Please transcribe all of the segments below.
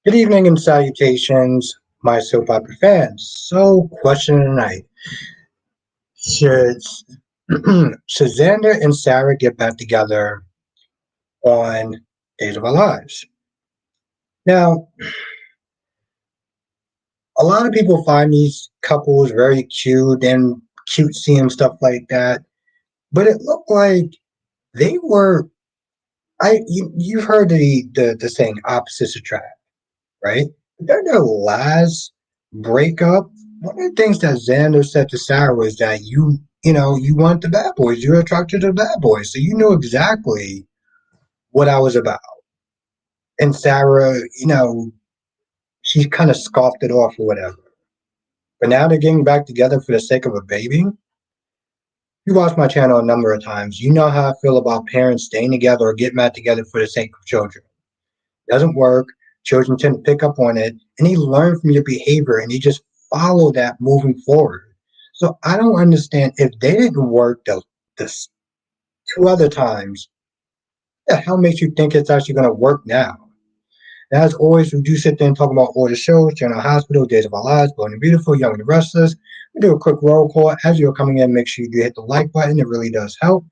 Good evening and salutations, my soap opera fans. So, question of the night: Should should Xander and Sarah get back together on Days of Our Lives? Now, a lot of people find these couples very cute and cutesy and stuff like that, but it looked like they were. You've heard the saying opposites attract, right? During their last breakup, one of the things that Xander said to Sarah was that you want the bad boys, you're attracted to the bad boys, so you knew exactly what I was about. And Sarah, she kind of scoffed it off or whatever. But now they're getting back together for the sake of a baby. You watched my channel a number of times. You know how I feel about parents staying together or getting back together for the sake of children. Doesn't work. Children tend to pick up on it, and they learn from your behavior, and they just follow that moving forward. So I don't understand if they didn't work this two other times. What the hell makes you think it's actually going to work now? And as always, we do sit there and talk about all the shows: General Hospital, Days of Our Lives, Born and Beautiful, Young and the Restless. We do a quick roll call. As you're coming in, make sure you do hit the like button. It really does help.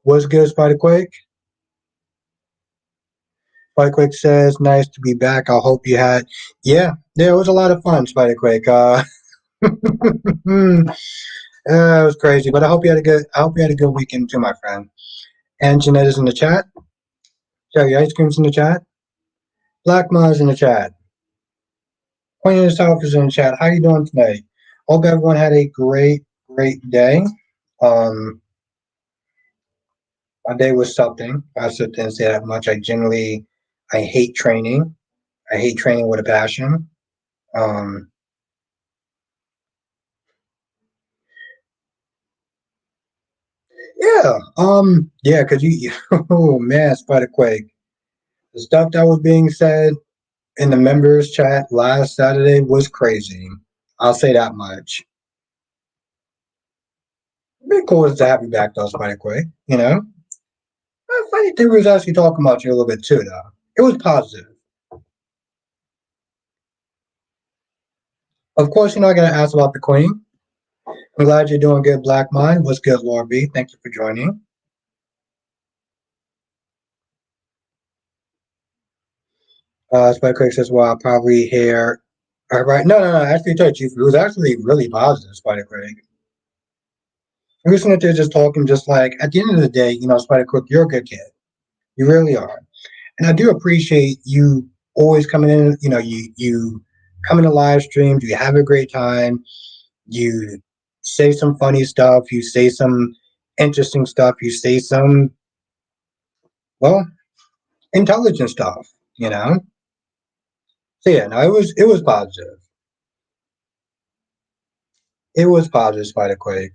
What's good, Spider Quake? Spiderquake says, nice to be back. I hope you had, yeah, it was a lot of fun, Spiderquake. It was crazy, but I hope you had a good weekend too, my friend. And Jeanette is in the chat. Cherry Ice Cream's in the chat. Black Ma's in the chat. Queen of the South is in the chat. How you doing today? Hope everyone had a great day. My day was something. I sit there and say that much. I hate training. I hate training with a passion. Um, yeah, because oh man, Spiderquake. The stuff that was being said in the members chat last Saturday was crazy. I'll say that much. It'd be cool to have you back though, Spiderquake. Funny thing was actually talking about you a little bit too, though. It was positive. Of course, you're not gonna ask about the Queen. I'm glad you're doing good, Black Mind. What's good, Laura B? Thank you for joining. Spiderquake says, well, I'll probably hear. All right, no. Actually, tell you, it was actually really positive, Spiderquake. Listening to just talking, just like at the end of the day, Spider Cook, you're a good kid. You really are, and I do appreciate you always coming in. You come into live streams. You have a great time. You say some funny stuff. You say some interesting stuff. You say some well intelligent stuff. You know. So yeah, no, it was positive. It was positive, Spider Quake.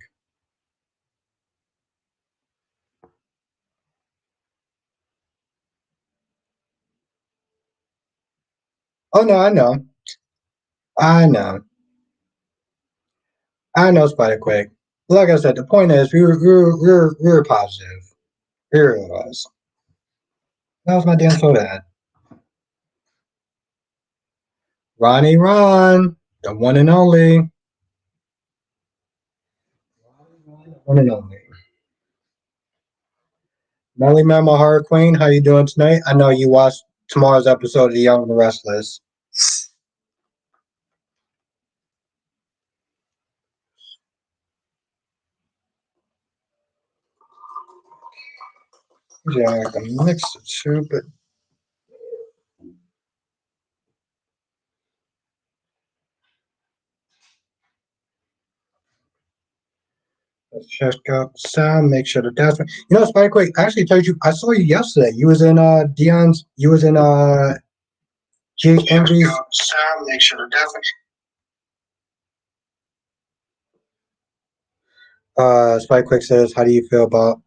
Oh no, I know, I know, Spider Quake. Like I said, the point is we were positive. It really was. That was my damn soda ad. Ronnie Ron, the one and only. One and only. Melly Mama Horror Queen, how you doing tonight? I know you watched tomorrow's episode of The Young and the Restless. Yeah, I can mix the two, but let's check out the sound, make sure that that's right. Spike Quake, I actually told you I saw you yesterday. You was in Dion's you was in GHMV's sound, make sure that that's right. Spike Quick says, how do you feel about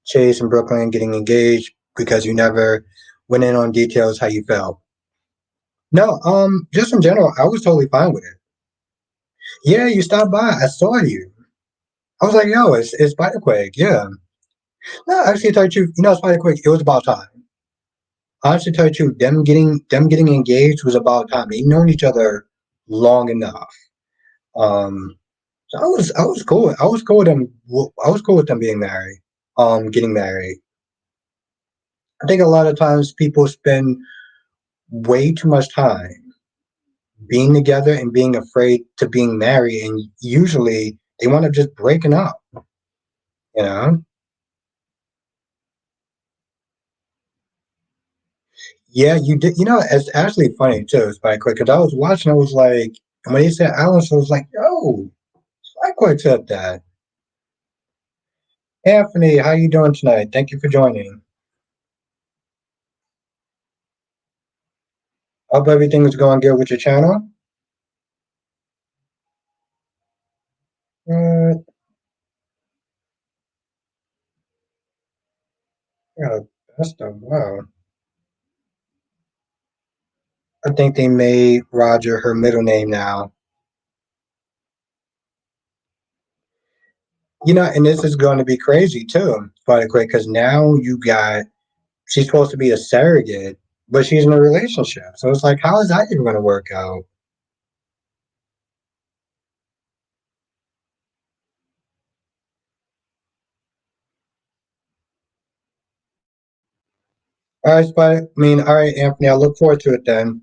Chase and Brooklyn getting engaged? Because you never went in on details how you felt. No, just in general, I was totally fine with it. Yeah, you stopped by. I saw you. I was like, yo, it's Spiderquake. Yeah. No, actually, I told you, Spiderquake, it was about time. Honestly, tell you the truth, them getting engaged was about time. They known each other long enough. Um, so I was cool with them. I was cool with them being married. Getting married. I think a lot of times people spend way too much time being together and being afraid to being married, and usually they want to just breaking up. You know? Yeah, you did. You know, it's actually funny too. It's quite quick because I was watching. I was like, and when he said Alice, I was like, yo, I quite said that. Anthony, how you doing tonight? Thank you for joining. Hope everything is going good with your channel. Uh, yeah, that's the wow. I think they made Roger her middle name now. You know, and this is going to be crazy too, by the way, because now you got she's supposed to be a surrogate, but she's in a relationship. So it's like, how is that even going to work out? All right, Spike. I mean, all right, Anthony. I look forward to it then.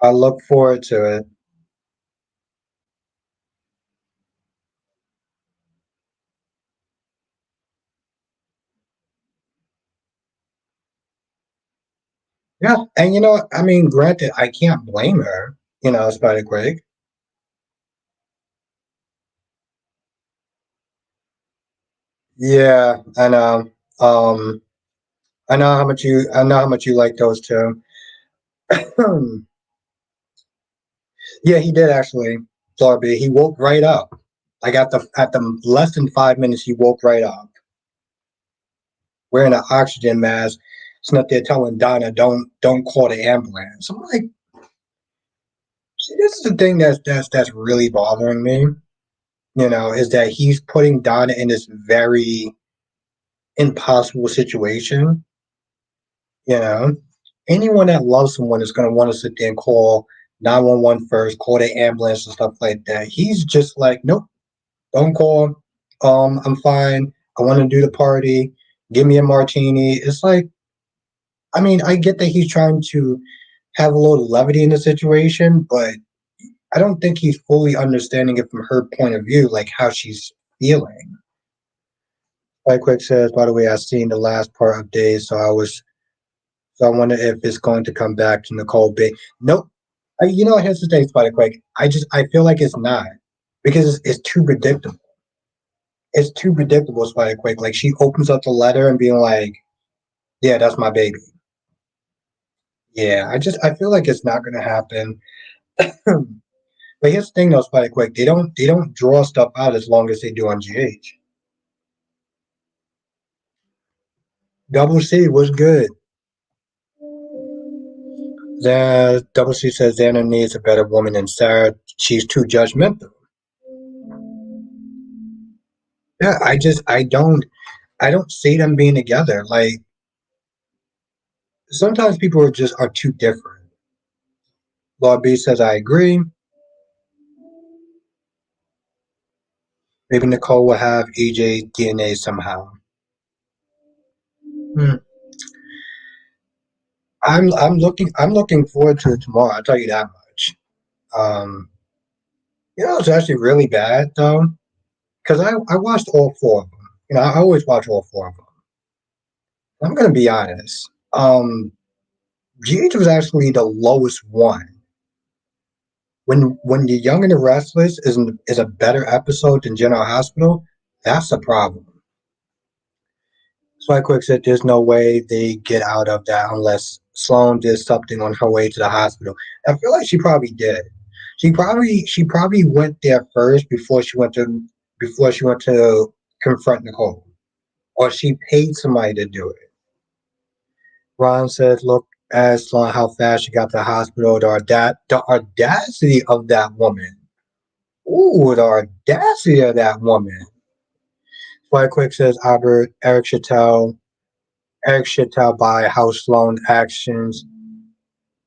I look forward to it. Yeah, and you know, I mean, granted, I can't blame her. You know, Spider Quake. Yeah, I know. Um, I know how much you like those two. Yeah, he did actually. Darby. He woke right up. Like at the less than 5 minutes, he woke right up, wearing an oxygen mask. It's not there telling Donna, don't call the ambulance. I'm like, see, this is the thing that's really bothering me. You know, is that he's putting Donna in this very impossible situation. You know, anyone that loves someone is going to want to sit there and call 911 first, call the ambulance and stuff like that. He's just like, nope, don't call. I'm fine. I want to do the party. Give me a martini. It's like, I mean, I get that he's trying to have a little levity in the situation, but I don't think he's fully understanding it from her point of view, like how she's feeling. Like Quick says, by the way, I've seen the last part of Days, so I wonder if it's going to come back to Nicole Bay. Nope. You know, here's the thing, Spider Quick. I feel like it's not because it's too predictable. It's too predictable, Spider Quick. Like she opens up the letter and being like, "Yeah, that's my baby." Yeah, I feel like it's not going to happen. But here's the thing, though, Spider Quick. They don't draw stuff out as long as they do on GH. Double C was good. Double C says Xander needs a better woman than Sarah. She's too judgmental. Yeah, I don't see them being together. Like sometimes people are too different. Law B says I agree. Maybe Nicole will have EJ's DNA somehow. Hmm. I'm looking forward to it tomorrow. I'll tell you that much. Um, it's actually really bad though, because I watched all four of them. You know, I always watch all four of them. I'm gonna be honest. GH was actually the lowest one. When the Young and the Restless is a better episode than General Hospital, that's a problem. So I quick said there's no way they get out of that unless Sloan did something on her way to the hospital. I feel like she probably did. She probably went there first before she went to confront Nicole. Or she paid somebody to do it. Ron says, look at Sloan how fast she got to the hospital, the audacity of that woman. Ooh, the audacity of that woman. Fly Quick says Albert, Eric Chattel, Eric should tell by house loan actions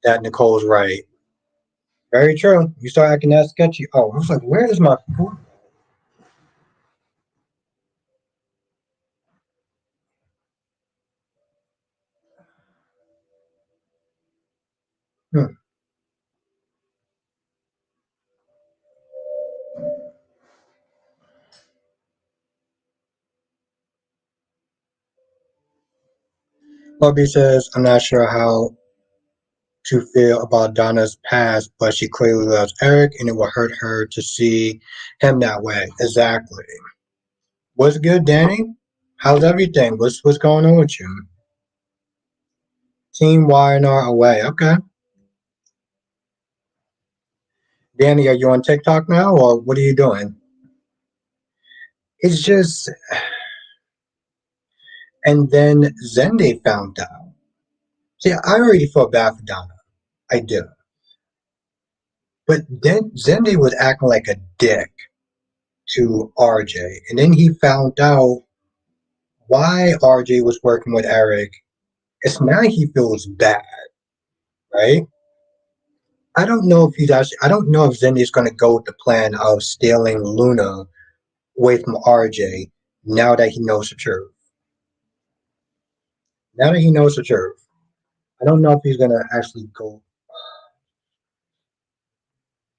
that Nicole's right. Very true. You start acting that sketchy. Oh, I was like, where is my food? Hmm. Bobby says, I'm not sure how to feel about Donna's past, but she clearly loves Eric, and it will hurt her to see him that way. Exactly. What's good, Danny? How's everything? What's going on with you? Team Y&R away. Okay. Danny, are you on TikTok now, or what are you doing? It's just, and then Zende found out. See, I already felt bad for Donna. I do. But then Zende was acting like a dick to RJ. And then he found out why RJ was working with Eric. It's now he feels bad, right? I don't know if he's actually, I don't know if Zende's going to go with the plan of stealing Luna away from RJ now that he knows the truth. Now that he knows the truth. I don't know if he's going to actually go.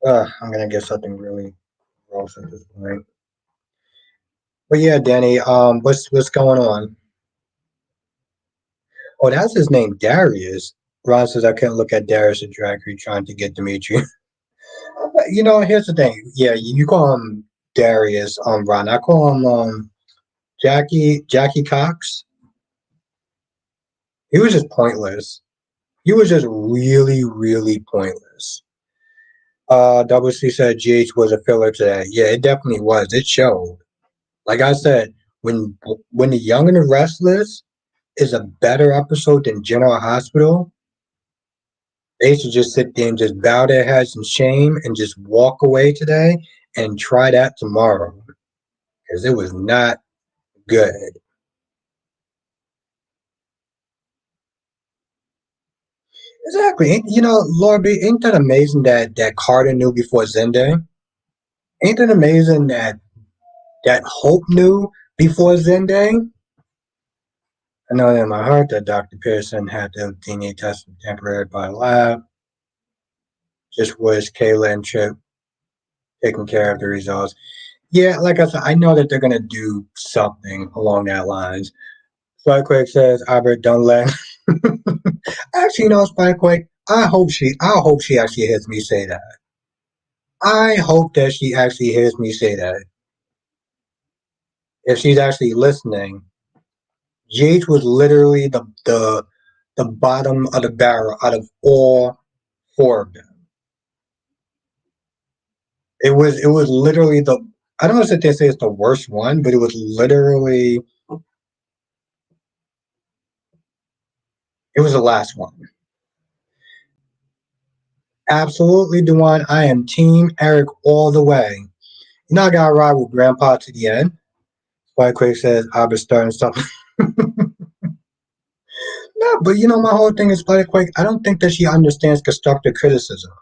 I'm going to get something really gross at this point. But yeah, Danny, what's going on? Oh, that's his name, Darius. Ron says I couldn't look at Darius and Drackery trying to get Dimitri. Here's the thing. Yeah, you call him Darius, Ron. I call him Jackie Cox. He was just pointless. He was just really, really pointless. Double C said GH was a filler today. Yeah, it definitely was. It showed. Like I said, when the Young and the Restless is a better episode than General Hospital, they should just sit there and just bow their heads in shame and just walk away today and try that tomorrow because it was not good. Exactly. Laura B, ain't that amazing that Carter knew before Zende? Ain't that amazing that Hope knew before Zende? I know in my heart that Dr. Pearson had the DNA tested temporary by lab. Just wish Kayla and Chip taking care of the results. Yeah, like I said, I know that they're gonna do something along that lines. Spikequake says, Albert, don't let. Actually, Spikequake. I hope she actually hears me say that. I hope that she actually hears me say that. If she's actually listening, Gage was literally the bottom of the barrel out of all four of them. It was literally the. I don't know if they say it's the worst one, but it was literally it was the last one. Absolutely, Dewan. I am Team Eric all the way. I gotta ride with Grandpa to the end. Spike Quick says I'll be starting something. No, but my whole thing is Spike Quick. I don't think that she understands constructive criticism.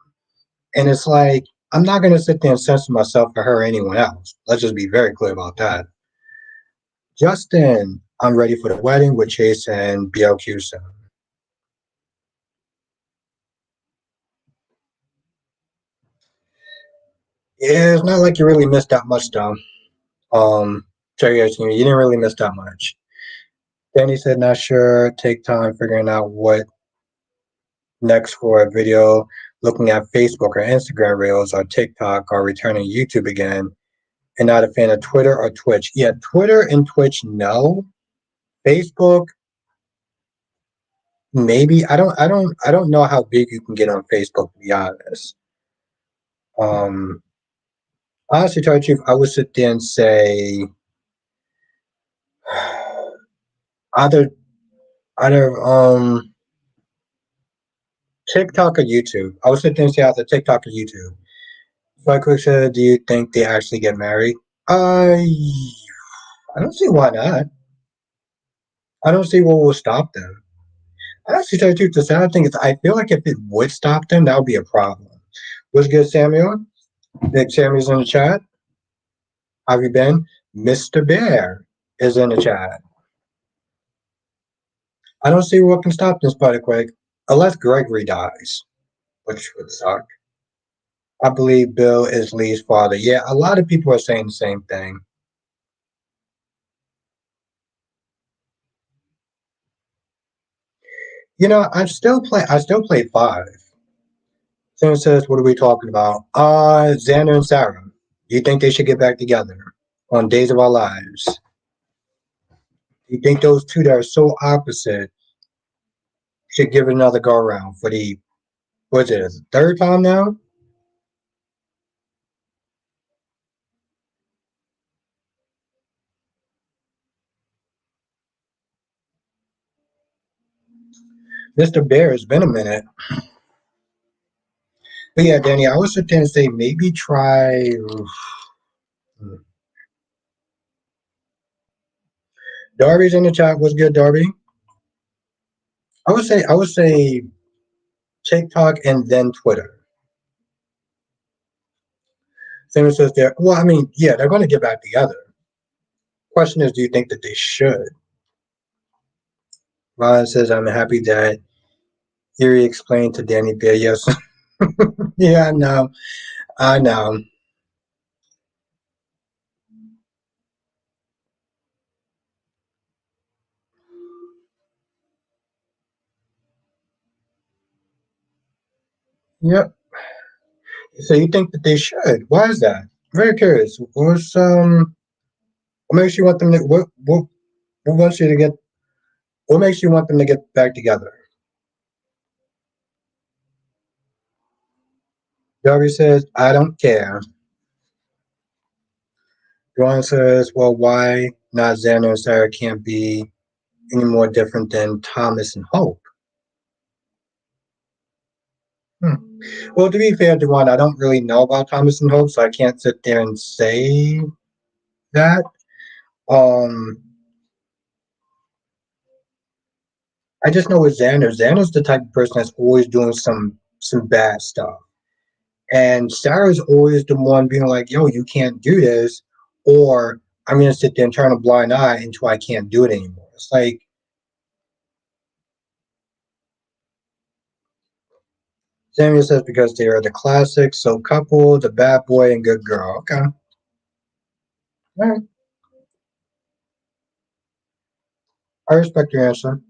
And it's like, I'm not going to sit there and censor myself for her or anyone else. Let's just be very clear about that. Justin, I'm ready for the wedding with Chase and BLQ soon. Yeah, it's not like you really missed that much, though. Cherry you didn't really miss that much. Danny said, not sure. Take time figuring out what next for a video, looking at Facebook or Instagram Reels or TikTok or returning YouTube again, and not a fan of Twitter or Twitch. Yeah, Twitter and Twitch, no. Facebook, maybe. I don't know how big you can get on Facebook, to be honest. Um, honestly, tell you the truth, I would sit there and say either either TikTok or YouTube. I would sit there and say either TikTok or YouTube. So I quick said, do you think they actually get married? I don't see why not. I don't see what will stop them. I actually tell you the truth, the sad thing is I feel like if it would stop them, that would be a problem. What's good, Samuel? Nick Samuel's in the chat. How have you been? Mr. Bear is in the chat. I don't see what can stop this Quick, unless Gregory dies, which would suck. I believe Bill is Lee's father. Yeah, a lot of people are saying the same thing. You know, I still play five. Someone says, what are we talking about? Xander and Sarah. Do you think they should get back together on Days of Our Lives? Do you think those two that are so opposite should give it another go around for the what's it, third time now? Mr. Bear, it's been a minute. But yeah, Danny, I would sit there and say maybe try. Darby's in the chat. What's good, Darby? I would say TikTok and then Twitter. Someone says there. Well, I mean, yeah, they're going to get back together. Question is, do you think that they should? Ron says, I'm happy that Erie explained to Danny Bear. Yes, yeah, I know, I know. Yep. So you think that they should? Why is that? Very curious. What makes you want them to what wants you to get what makes you want them to get back together? Darby says, I don't care. Ron says, well, why not Xander and Sarah can't be any more different than Thomas and Hope? Hmm. Well, to be fair, Dewan, I don't really know about Thomas and Hope, so I can't sit there and say that. Um, I just know with Xander, Xander's the type of person that's always doing some bad stuff. And Sarah's always the one being like, yo, you can't do this, or I'm gonna sit there and turn a blind eye until I can't do it anymore. It's like Samuel says because they are the classics, so couple, the bad boy and good girl. Okay. All right. I respect your answer.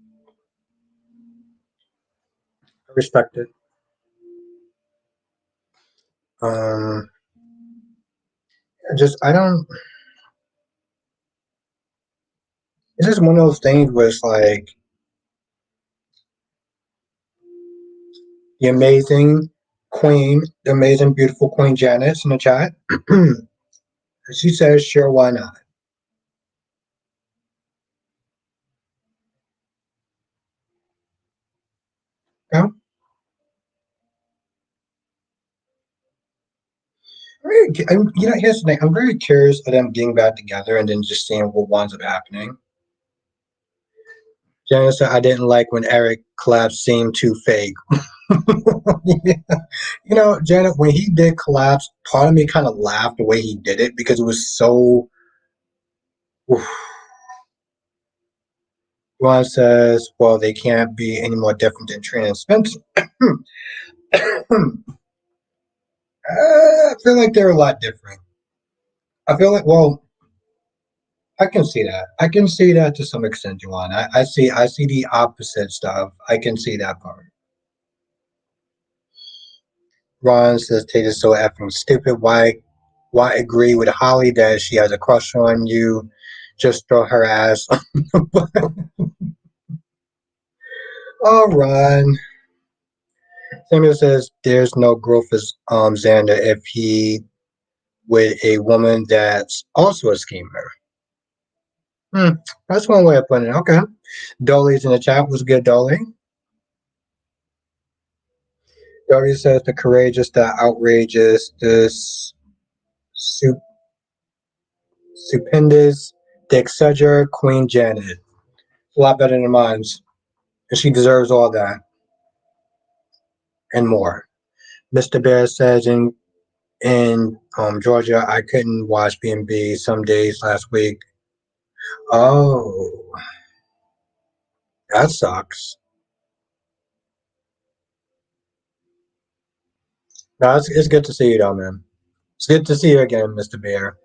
I respect it. Um just I don't it's just one of those things where it's like the amazing queen, the amazing beautiful Queen Janet's in the chat. She says, sure, why not? Okay. You know, here's the thing. I'm very curious of them getting back together and then just seeing what winds up happening. Janet said, I didn't like when Eric collapse seemed too fake. Yeah. You know, Janet, when he did collapse, part of me kind of laughed the way he did it because it was so. Oof. Ron says, well, they can't be any more different than Trina and Spencer. I feel like they're a lot different. I feel like, well, I can see that. I can see that to some extent, Juwan. I see the opposite stuff. I can see that part. Ron says Tata's so effing stupid. Why agree with Holly that she has a crush on you? Just throw her ass. Oh, Ron. Samuel says there's no growth as Xander if he with a woman that's also a schemer. Hmm, that's one way of putting it. Okay. Dolly's in the chat. What's good, Dolly? Dolly says the courageous, the outrageous, the stupendous, the Excedger, Queen Janet. A lot better than mine. And she deserves all that and more. Mr. Bear says in Georgia, I couldn't watch B&B some days last week. Oh, that sucks. No, it's good to see you though, man. It's good to see you again, Mr. Bear.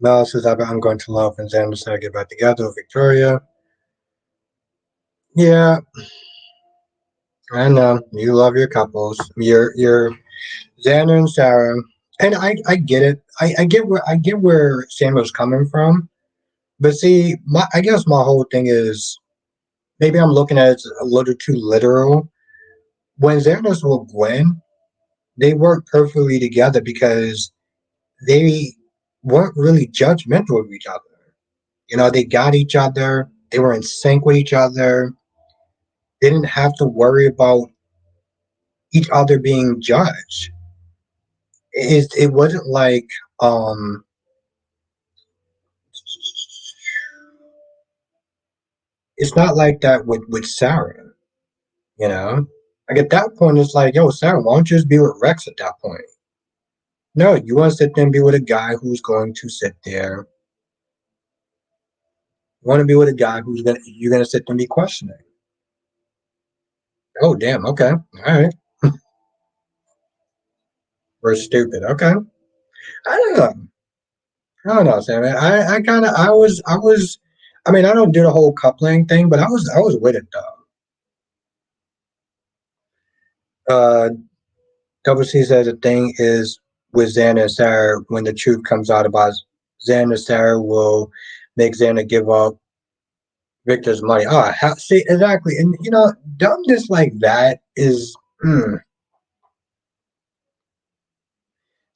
Mel says, I'm going to love and Xander said, get back together with Victoria. Yeah, I know. You love your couples. You're Xander and Sarah. And I get it. I get where Samuel's coming from. But see, I guess my whole thing is maybe I'm looking at it a little too literal. When Xander's with Gwen, they work perfectly together because they weren't really judgmental of each other. You know, they got each other. They were in sync with each other. They didn't have to worry about each other being judged. It wasn't like um it's not like that with Sarah, you know? Like at that point it's like, yo, Sarah, why don't you just be with Rex at that point? No, you want to sit there and be with a guy who's going to sit there. You want to be with a guy who's gonna you're gonna sit there and be questioning. Oh damn, okay. All right. We're stupid. Okay. I don't know. I don't know, Sam. I kinda I mean I don't do the whole coupling thing, but I was with it though. Double C says the thing is with Xander and Sarah, when the truth comes out about Xander, Sarah will make Xander give up Victor's money. Oh, see, exactly. And, you know, dumbness like that is.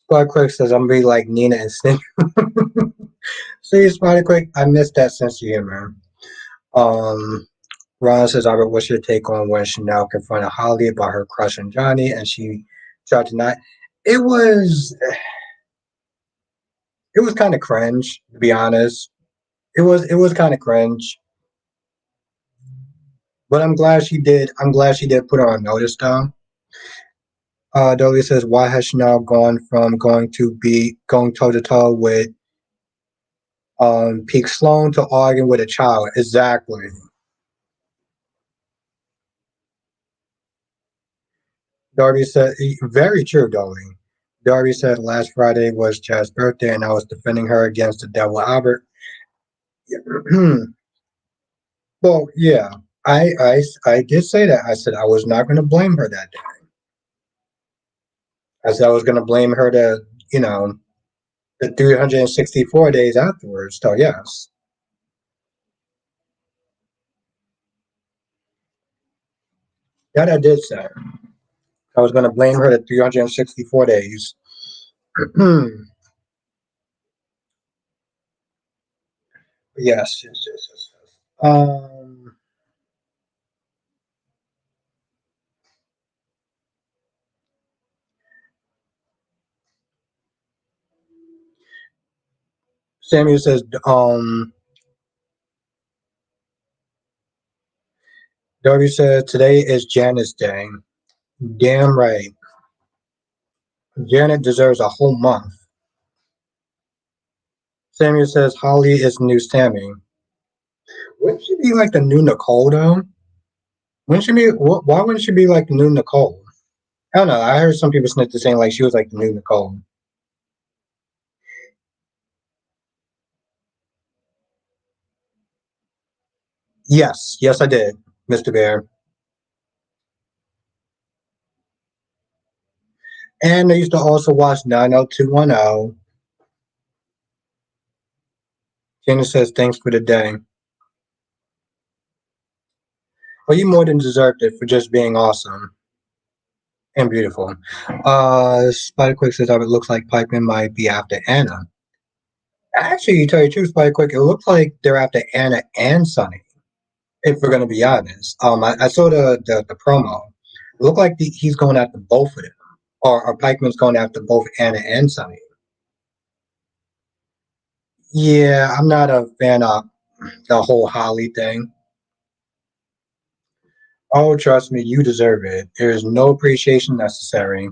Spot Quick says, I'm going to be like Nina and Snake. See, Spotty Quick, I missed that sense of humor. Um, Ron says, Albert, what's your take on when Chanel confronted Holly about her crush on Johnny and she tried to not? It was it was kind of cringe, to be honest. It was kind of cringe, but I'm glad she did. I'm glad she did put her on notice, though. Dolly says, "Why has she now gone from going toe to toe with Peak Sloan to arguing with a child?" Exactly. Darby said, "Very true, Dolly." Darby said last Friday was Chad's birthday, and I was defending her against the devil Albert. Well, yeah, I did say that. I said I was not going to blame her that day. I said I was going to blame her you know, the 364 days afterwards. So yes, that I did say. I was going to blame her the 364 days. Yes, yes, yes, yes, yes. Samuel says, Darby says, today is Janet's day. Damn right. Janet deserves a whole month. Samuel says, Holly is new Sammy. Wouldn't she be like the new Nicole, though? Wouldn't she be, why wouldn't she be like the new Nicole? I don't know. I heard some people snitch saying like she was like the new Nicole. Yes, yes, I did, Mr. Bear. And I used to also watch 90210. Jenna says, thanks for the day. Well, you more than deserved it for just being awesome and beautiful. Spider Quick says, it looks like Pikeman might be after Anna. Actually, to tell you the truth, Spider Quick, it looks like they're after Anna and Sunny, if we're going to be honest. I saw the promo. It looked like he's going after both of them. Or Pikeman's going after both Anna and Sunny. Yeah, I'm not a fan of the whole Holly thing. Oh, trust me, you deserve it. There is no appreciation necessary.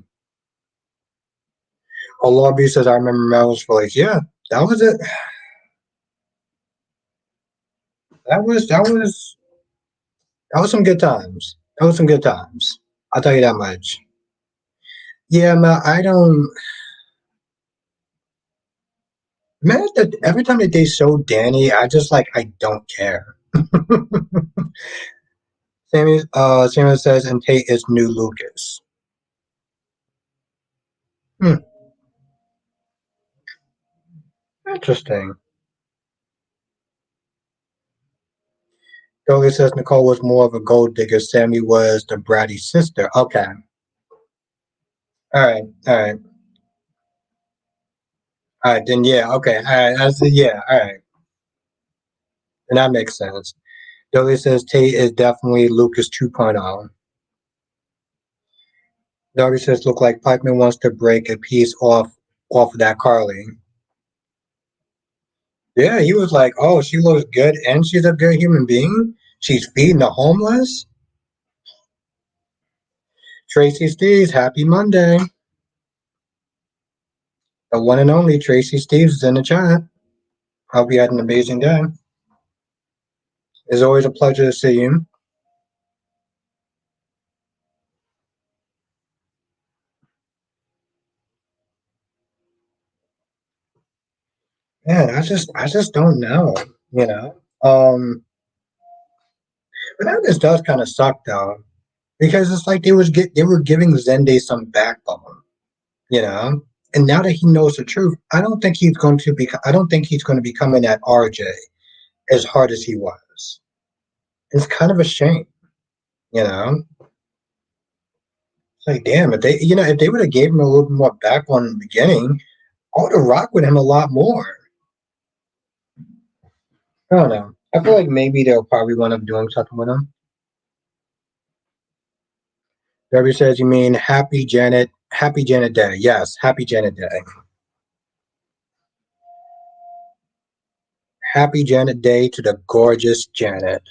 Oh, Lord B says, I remember Mel's voice. Yeah, that was it. That was some good times. That was some good times. I'll tell you that much. Yeah, Mel, I don't. Man, every time that they show Danny, I just like I don't care. Sammy says, and Tate is new Lucas. Hmm, interesting. Dolly says Nicole was more of a gold digger. Sammy was the bratty sister. Okay. All right. All right. All right. Then yeah. Okay. All right. I said yeah. All right. And that makes sense. Dolly says Tate is definitely Lucas 2.0. Dolly says look like Pikeman wants to break a piece off of that Carly. Yeah, he was like, oh, she looks good and she's a good human being. She's feeding the homeless. Tracy Steves, happy Monday. The one and only Tracy Steves is in the chat. Hope you had an amazing day. It's always a pleasure to see you. Man, I just don't know, you know. But that just does kind of suck though, because it's like they were giving Zende some backbone, you know. And now that he knows the truth, I don't think he's going to be coming at RJ as hard as he was. It's kind of a shame, you know. It's like, damn, if they would have gave him a little bit more backbone in the beginning, I would have rocked with him a lot more. I don't know. I feel like maybe they'll probably wind up doing something with him. Debbie says, you mean Happy Janet Day. Yes, Happy Janet Day. Happy Janet Day to the gorgeous Janet.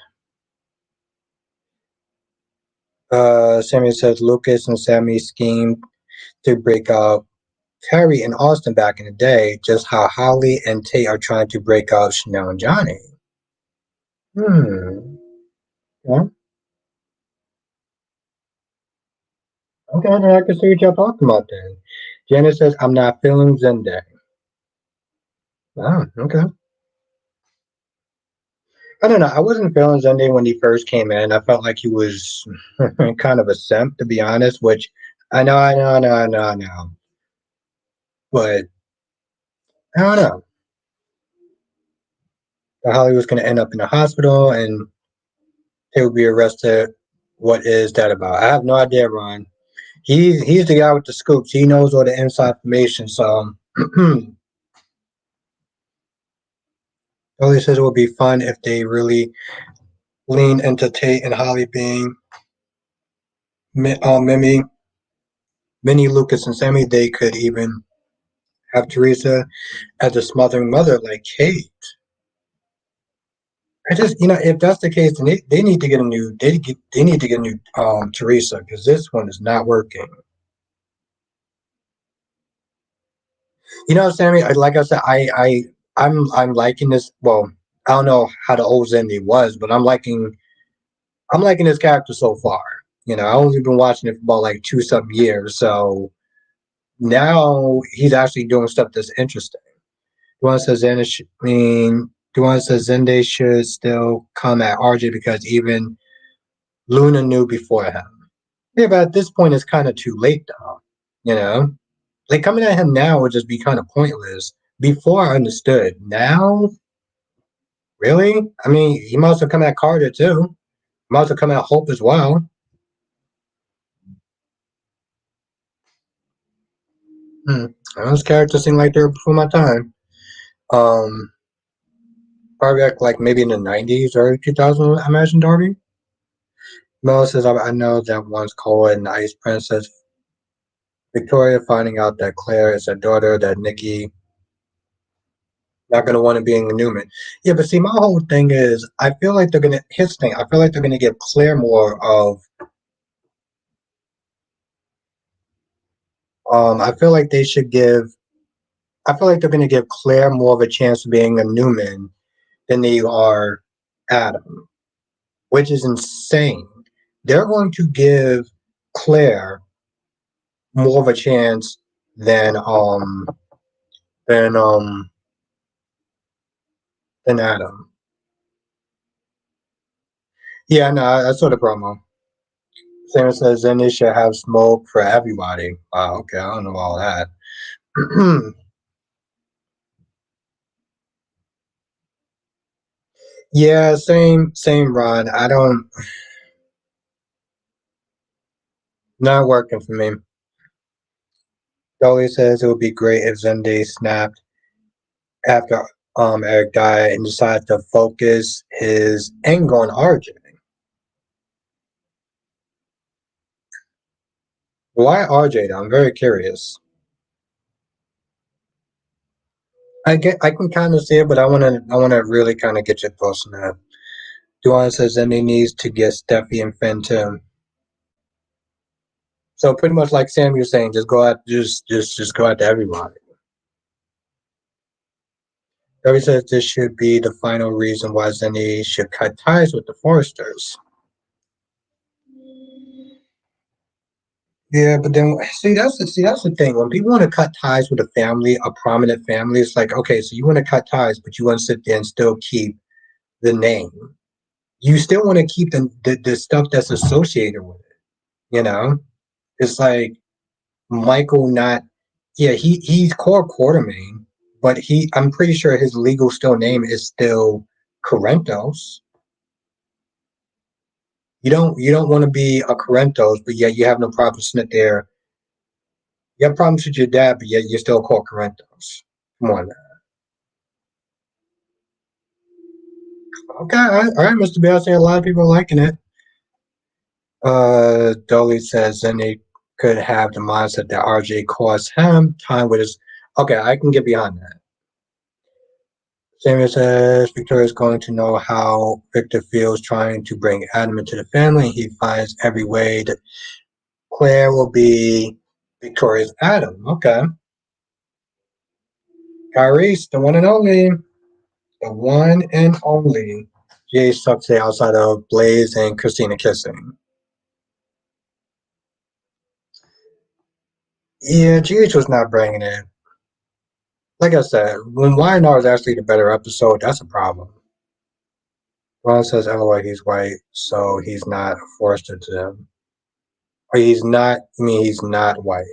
Sammy says Lucas and Sammy schemed to break up Terry and Austin back in the day, just how Holly and Tate are trying to break up Chanel and Johnny. Hmm. Yeah. Okay, then I can see what y'all talking about then. Janet says, I'm not feeling Zenday. Oh, okay. I don't know. I wasn't feeling Zenday when he first came in. I felt like he was kind of a simp, to be honest, which I know. But I don't know. Holly was going to end up in the hospital and he would be arrested. What is that about? I have no idea, Ron. He's the guy with the scoops. He knows all the inside information. So, Holly says it would be fun if they really lean into Tate and Holly being Mimi, Minnie, Lucas, and Sammy. They could even have Teresa as a smothering mother like Kate. I just, if that's the case, then they need to get a new they need to get a new Teresa because this one is not working. Sammy, like I said, I'm liking this. Well, I don't know how the old Zendy was, but I'm liking this character so far. I only been watching it for about like two some years, so now he's actually doing stuff that's interesting. Duane says Duane says Zende should still come at RJ because even Luna knew before him. Yeah, but at this point, it's kind of too late, though. You know, like coming at him now would just be kind of pointless. Before I understood. Now, really? I mean, he must have come at Carter too. He must have come at Hope as well. Hmm. Those characters seem like they're before my time. Um, Probably like maybe in the '90s or 2000s. I imagine Darby. Mel says, I know that once Cole and Ice Princess Victoria finding out that Claire is a daughter that Nikki Not gonna want to be a Newman. Yeah, but see, my whole thing is, I feel like they're gonna. His thing, I feel like they're gonna give Claire more of. I feel like they should give. I feel like they're gonna give Claire more of a chance of being a Newman than they are Adam, which is insane. They're going to give Claire more of a chance than um than um than Adam. Yeah, no, I saw the promo. Sarah says then they should have smoke for everybody. Wow, okay, I don't know all that. Yeah, same Ron. I don't not working for me. Dolly says it would be great if Zenday snapped after Eric died and decided to focus his anger on RJ. Why RJ though? I'm very curious. I can kind of see it, but I wanna really kind of get your thoughts on that. Duane says Zenday needs to get Steffi and Finn too. So pretty much like Sam, you're saying, just go out, just go out to everybody. Terry says this should be the final reason why Zenny should cut ties with the Foresters. Yeah, but then see that's the thing. When people want to cut ties with a family, a prominent family, it's like okay, so you want to cut ties, but you want to sit there and still keep the name. You still want to keep the stuff that's associated with it. You know, it's like Michael not. Yeah, he's called Quartermain, but I'm pretty sure his legal still name is still Corentos. You don't want to be a Corentos, but yet you have no problem sitting there. You have problems with your dad, but yet you're still called Corentos. Come on now. Okay, all right, Mr. Bell saying a lot of people are liking it. Dolly says then they could have the mindset that RJ cost him time with his. Okay, I can get behind that. Samuel says Victoria is going to know how Victor feels trying to bring Adam into the family. He finds every way that Claire will be Victoria's Adam. Okay. Kyrie's the one and only. The one and only Jay Sucks outside of Blaze and Christina kissing. Yeah, GH was not bringing it. Like I said, when YNR is actually the better episode, that's a problem. Ron says, LOL, he's white, so he's not forced into them. Or he's not, I mean, he's not white.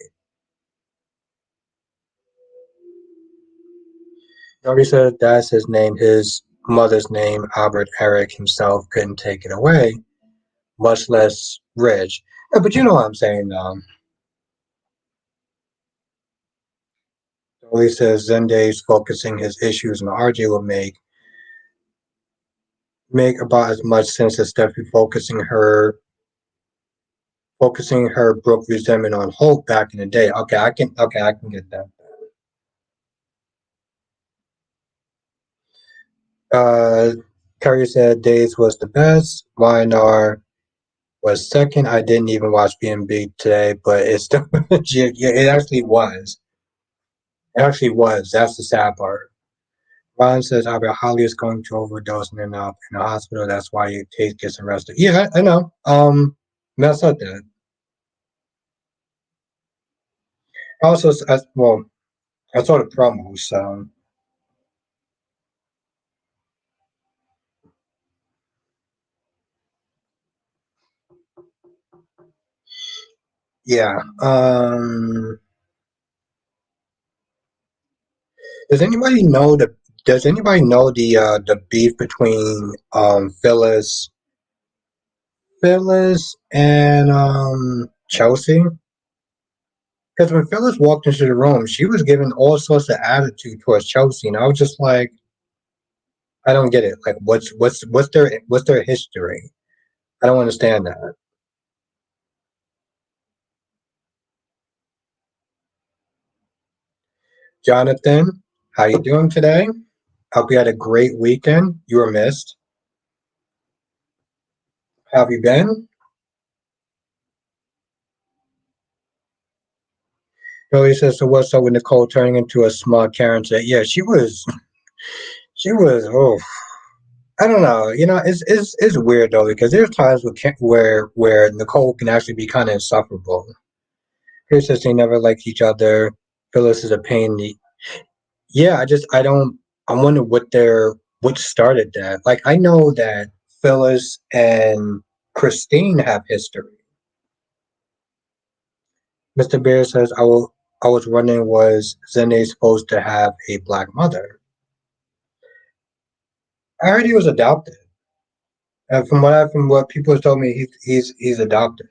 Nobody said that's his name. His mother's name, Albert Eric himself, couldn't take it away, much less Rich. Yeah, but you know what I'm saying, though. Dolly says Zenda's focusing his issues on RJ will make about as much sense as Steffi focusing her broke resentment on Hope back in the day. Okay, I can get that. Uh Curry said Days was the best. YNR was second. I didn't even watch BNB today, but it's still yeah, it actually was. It actually was. That's the sad part. Ron says Albert Holly is going to overdose in the hospital. That's why Tate gets arrested. Yeah, I know. That's not that. Also, well, I saw the promos. Yeah. Does anybody know the? Does anybody know the beef between Phyllis and Chelsea? Because when Phyllis walked into the room, she was giving all sorts of attitude towards Chelsea, and I was just like, I don't get it. Like, what's their history? I don't understand that. Jonathan, how you doing today? Hope you had a great weekend. You were missed. How have you been? Billy says, so what's up with Nicole turning into a smart Karen? Said, yeah, she was, oh, I don't know. It's weird though because there's times where Nicole can actually be kind of insufferable. Here says they never liked each other. Phyllis is a pain. Yeah, I don't. I wonder what started that. Like I know that Phyllis and Christine have history. Mr. Bear says I was wondering was Zende supposed to have a black mother? I heard he was adopted. From what people have told me, he's adopted.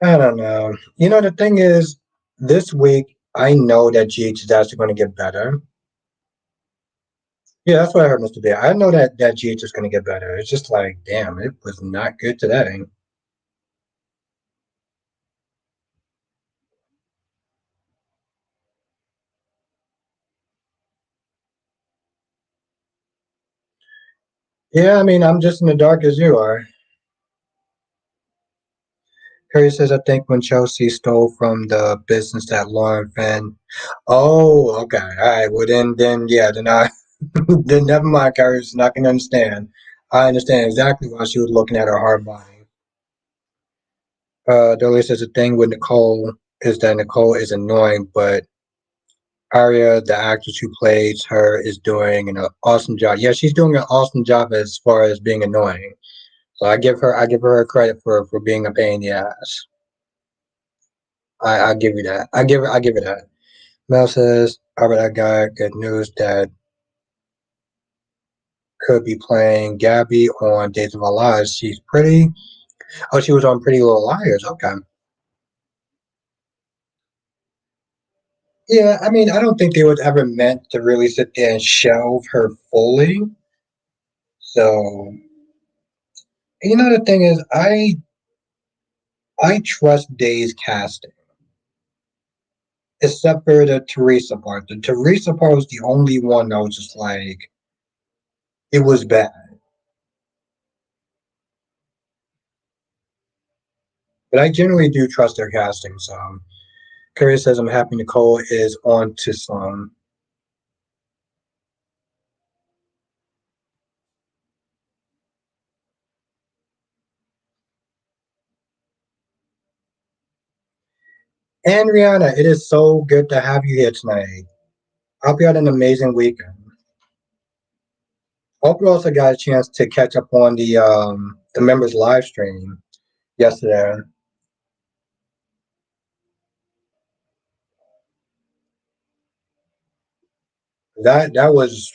I don't know. The thing is, this week I know that GH is actually going to get better. Yeah, that's what I heard, Mr. Bear. I know that GH is going to get better. It's just like, damn, it was not good today. Yeah, I mean, I'm just in the dark as you are. Harry says, I think when Chelsea stole from the business that Lauren Finn. Oh, okay. All right. Well, yeah, then then never mind, Carrie's not going to understand. I understand exactly why she was looking at her hard body. Dolly says the thing with Nicole is that Nicole is annoying, but Aria, the actress who plays her, is doing an awesome job. Yeah, she's doing an awesome job as far as being annoying. So I give her credit for being a pain in the ass. I give you that. I give it that. Mel says, "How about that guy? Good news that could be playing Gabby on Days of Our Lives. She's pretty. Oh, she was on Pretty Little Liars. Okay. Yeah, I mean, I don't think they was ever meant to really sit there and shelve her fully. So, the thing is, I trust Day's casting, except for the Teresa part. The Teresa part was the only one that was just like it was bad. But I generally do trust their casting. So, Curry says, "I'm happy Nicole is on to some." And Rihanna, it is so good to have you here tonight. I hope you had an amazing weekend. Hope you also got a chance to catch up on the members live stream yesterday. That was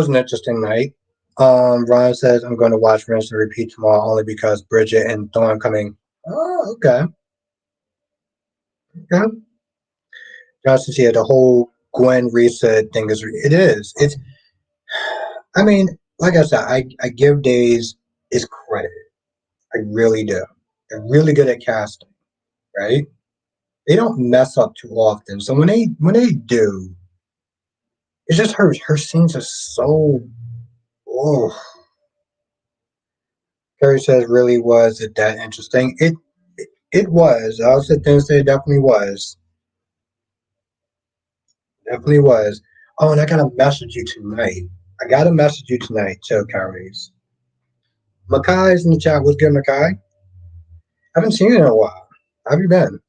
an interesting night. Ron says I'm going to watch Rinse and Repeat tomorrow only because Bridget and Dawn coming. Oh, okay. Okay. Johnson said the whole Gwen reset thing is it is. It's I mean, like I said, I give Days his credit. I really do. They're really good at casting, right? They don't mess up too often. So when they do, it's just her scenes are so oh Carrie says really was it that interesting? It was. I'll sit there and say it definitely was. Definitely was. Oh, and I gotta message you tonight. I gotta message you tonight too, Carries. Makai's in the chat. What's good, Makai? I haven't seen you in a while. How have you been?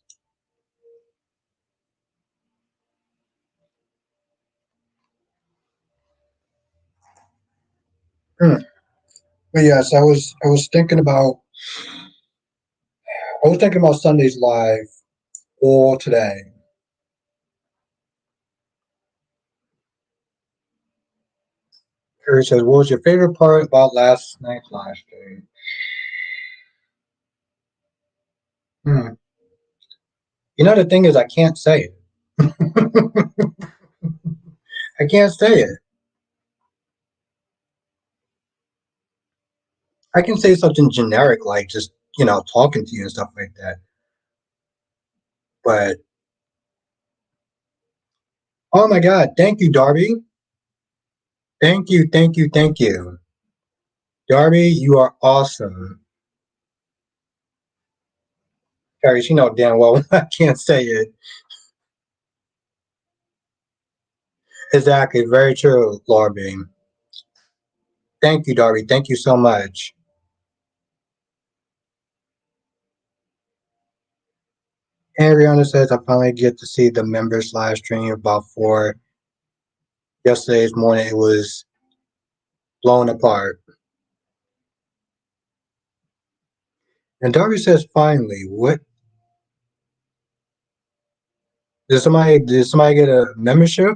Hmm. But yes, I was thinking about Sunday's live all today. Carrie says, "What was your favorite part about last night's live stream?" Hmm. The thing is, I can't say it. I can't say it. I can say something generic like just talking to you and stuff like that. But oh my God, thank you, Darby. Thank you, thank you, thank you, Darby. You are awesome. Carrie, you know damn well I can't say it. Exactly, very true, Laura Bean. Thank you, Darby. Thank you so much. And Rihanna says I finally get to see the members live stream about 4 yesterday's morning. It was blown apart. And Darby says finally, what did somebody get a membership?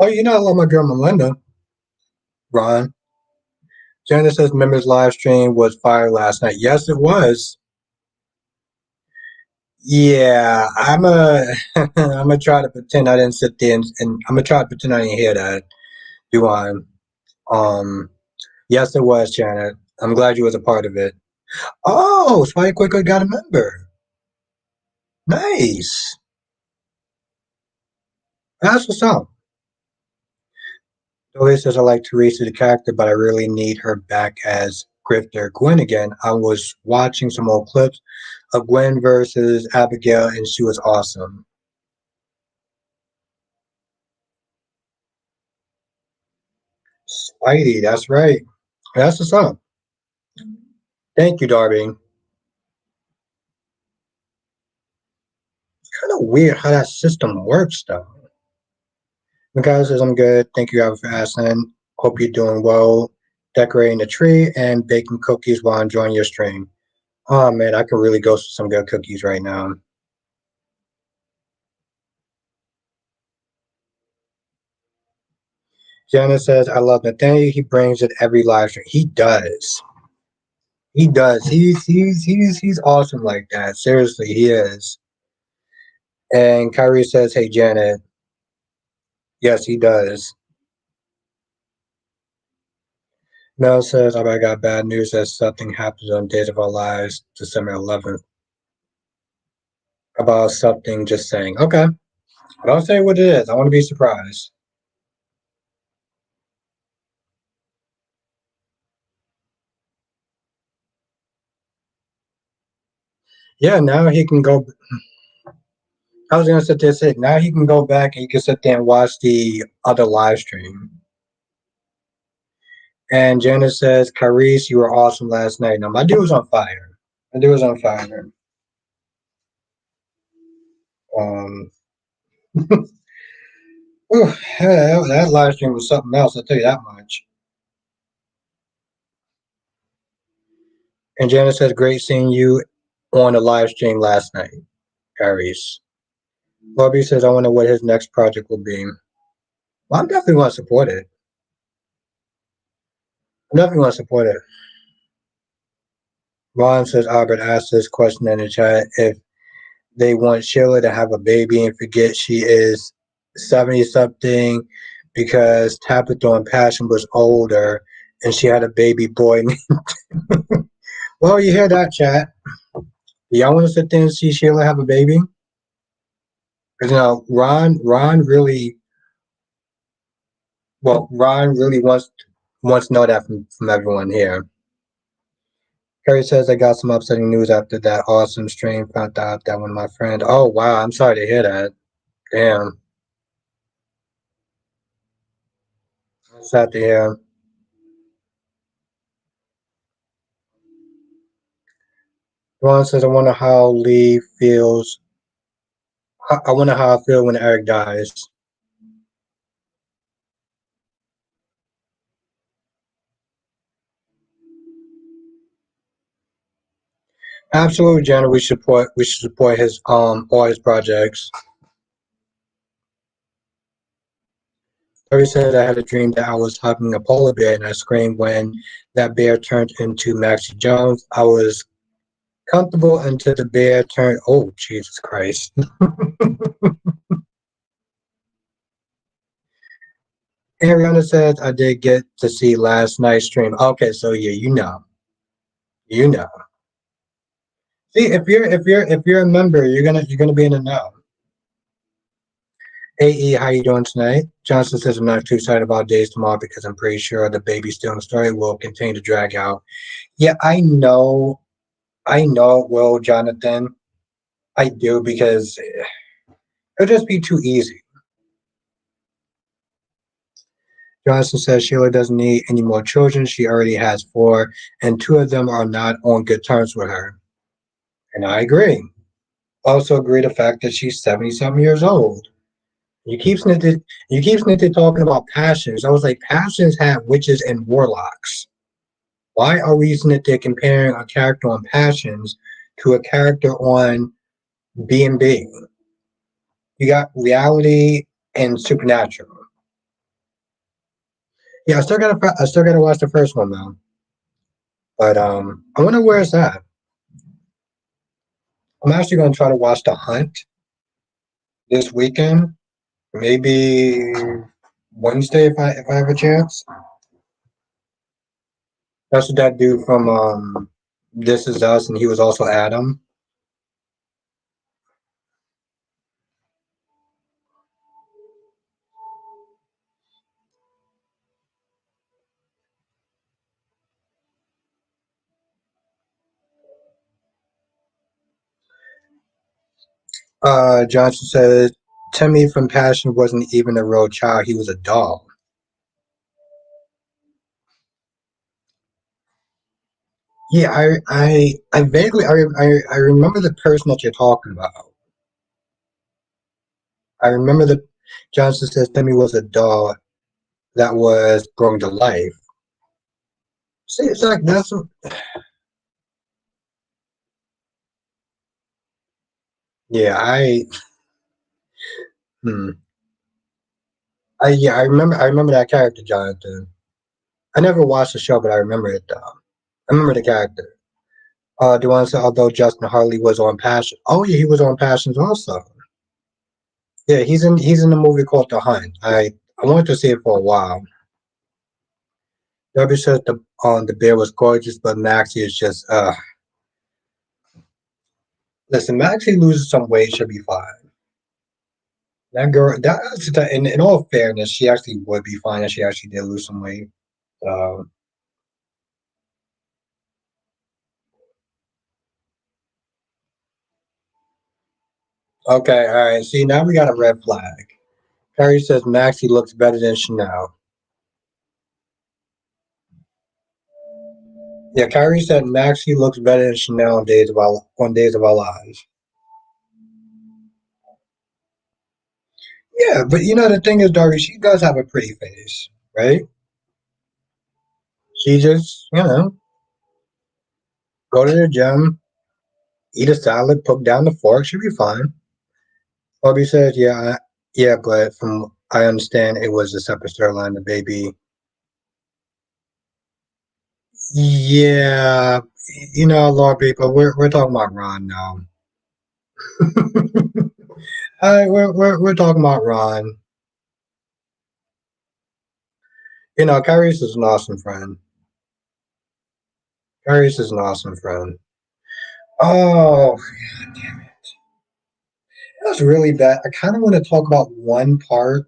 Oh, you know I love my girl Melinda. Ron. Janice says members live stream was fire last night. Yes, it was. Yeah, I'm gonna try to pretend I didn't sit there and I'm gonna try to pretend I didn't hear that. Do I? Um, yes, it was, Janet. I'm glad you was a part of it. Oh, Spike quickly got a member. Nice. That's what's up. Joey says I like Teresa the character, but I really need her back as Grifter. Gwen again. I was watching some old clips of Gwen versus Abigail, and she was awesome. Spidey, that's right. That's what's up. Thank you, Darby. Kind of weird how that system works, though. Miguel says I'm good. Thank you, Albert, for asking. Hope you're doing well, decorating the tree and baking cookies while enjoying your stream. Oh man, I could really go for some good cookies right now. Janice says, I love Nathaniel. He brings it every live stream. He does. He does. He's awesome like that. Seriously, he is. And Kyrie says, hey Janet. Yes, he does. Mel says, oh, I got bad news that something happens on Days of Our Lives, December 11th. About something, just saying. Okay. Don't say what it is. I want to be surprised. Yeah, now he can go. I was gonna sit there and say now he can go back and he can sit there and watch the other live stream. And Janice says, Carice, you were awesome last night. Now my dude was on fire. My dude was on fire. Um, whew, that live stream was something else. I'll tell you that much. And Janice says, great seeing you on the live stream last night, Carice. Bobby says, I wonder what his next project will be. Well, I'm definitely going to support it. I'm definitely going to support it. Ron says, Albert asked this question in the chat if they want Sheila to have a baby and forget she is 70 something because Tabitha and Passion was older and she had a baby boy. Well, you hear that, chat. Y'all want to sit there and see Sheila have a baby? Because Ron really wants to know that from everyone here. Carrie says I got some upsetting news after that awesome stream. Found out that one of my friends. Oh wow, I'm sorry to hear that. Damn, sad to hear. Ron says I wonder how Lee feels. I wonder how I feel when Eric dies. Absolutely, Jenna. We should support his all his projects. Terry said I had a dream that I was hugging a polar bear and I screamed when that bear turned into Maxie Jones. I was Comfortable until the bear turned. Oh, Jesus Christ. Ariana says, I did get to see last night's stream. Okay, so yeah, you know. You know. See, if you're a member, you're gonna be in the know. AE, how you doing tonight? Johnson says I'm not too excited about days tomorrow because I'm pretty sure the baby still in the story will continue to drag out. Yeah, I know it will, Jonathan. I do because it'll just be too easy. Johnson says Sheila doesn't need any more children. She already has four, and two of them are not on good terms with her. And I agree. Also agree the fact that she's 70 something years old. You keep snitty talking about passions. I was like, passions have witches and warlocks. Why are we snitty comparing a character on passions to a character on B&B? You got reality and supernatural. Yeah, I still gotta watch the first one though. But I wonder where it's at. I'm actually gonna try to watch The Hunt this weekend. Maybe Wednesday if I have a chance. That's what that dude from This Is Us, and he was also Adam. Johnson said Timmy from Passion wasn't even a real child; he was a doll. Yeah, I vaguely I remember the person that you're talking about. I remember that Johnson says Timmy was a doll that was brought to life. See, it's like yeah, hmm. I remember that character, Jonathan. I never watched the show, but I remember it though. I remember the character. Do you want to say although Justin Harley was on Passion? Oh yeah, he was on Passions also. Yeah, he's in the movie called The Hunt. I wanted to see it for a while. Debbie says the bear was gorgeous, but Maxie is just listen, Maxie loses some weight, she'll be fine. That girl in all fairness, she actually would be fine if she actually did lose some weight. So okay, all right. See, now we got a red flag. Carrie says Maxie looks better than Chanel. Yeah, Kyrie said Maxie looks better than Chanel on Days of Our Lives. Yeah, but you know the thing is, Darby, she does have a pretty face, right? She just, go to the gym, eat a salad, put down the fork, she'll be fine. Darby says, yeah, but from I understand it was a separate storyline. The baby, yeah, a lot of people. We're talking about Ron now. We're talking about Ron. Kyrie's is an awesome friend. Kyrie's is an awesome friend. Oh, that's really bad. I kind of want to talk about one part,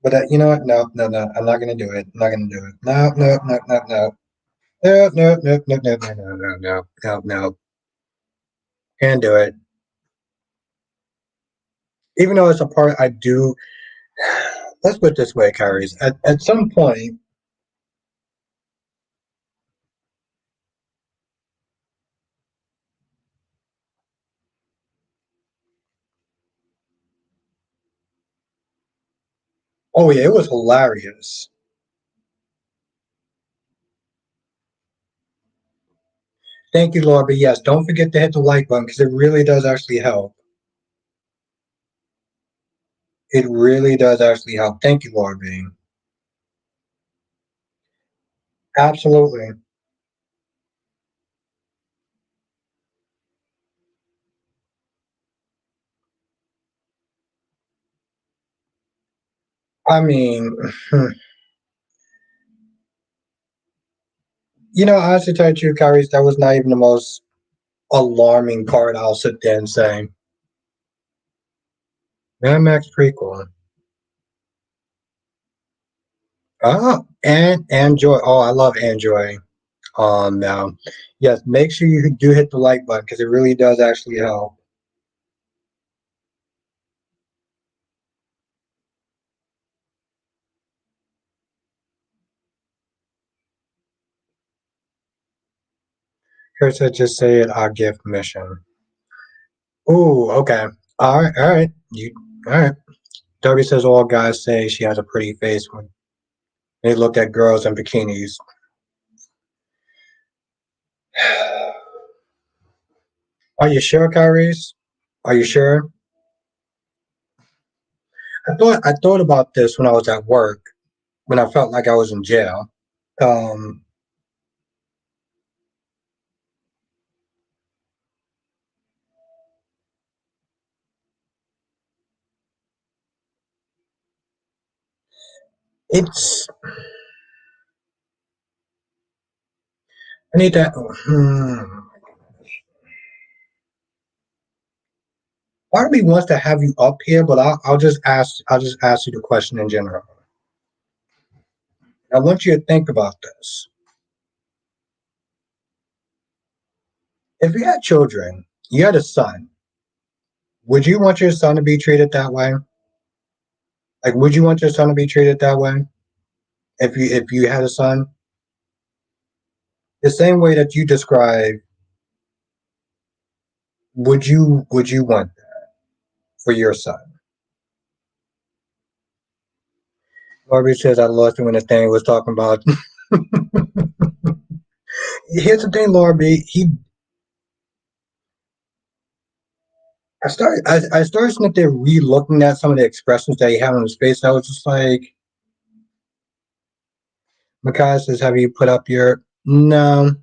but you know what? No, no, no. I'm not gonna do it. I'm not gonna do it. No, no, no, no, no. No, no, no, no, no, no, no, no, no, no, no. Can't do it. Even though it's a part I do. Let's put it this way, Kyries. At some point, oh yeah, it was hilarious. Thank you, Laura. But yes, don't forget to hit the like button because it really does actually help. It really does actually help. Thank you, Laura B. Absolutely. I mean, honestly, to tell you the truth, Kyrie's, that was not even the most alarming part. I'll sit there and say, Mad Max prequel. Oh, and Joy. Oh, I love Android. Now, yes, make sure you do hit the like button because it really does actually help. Chris said, just say it. I'll give permission. Ooh, okay. All right. All right. Darby says all guys say she has a pretty face when they look at girls in bikinis. Are you sure, Kyrie's? Are you sure? I thought about this when I was at work when I felt like I was in jail. Um, it's I need that. Part of me wants to have you up here, but I'll just ask you the question in general. I want you to think about this. If you had children, you had a son, would you want your son to be treated that way? Like, would you want your son to be treated that way if you had a son? The same way that you describe, would you want that for your son? Larby says I lost him when the thing was talking about. Here's the thing, Larby. I started sitting there re-looking at some of the expressions that he had on his face. I was just like, Makai says, "Have you put up your?" No,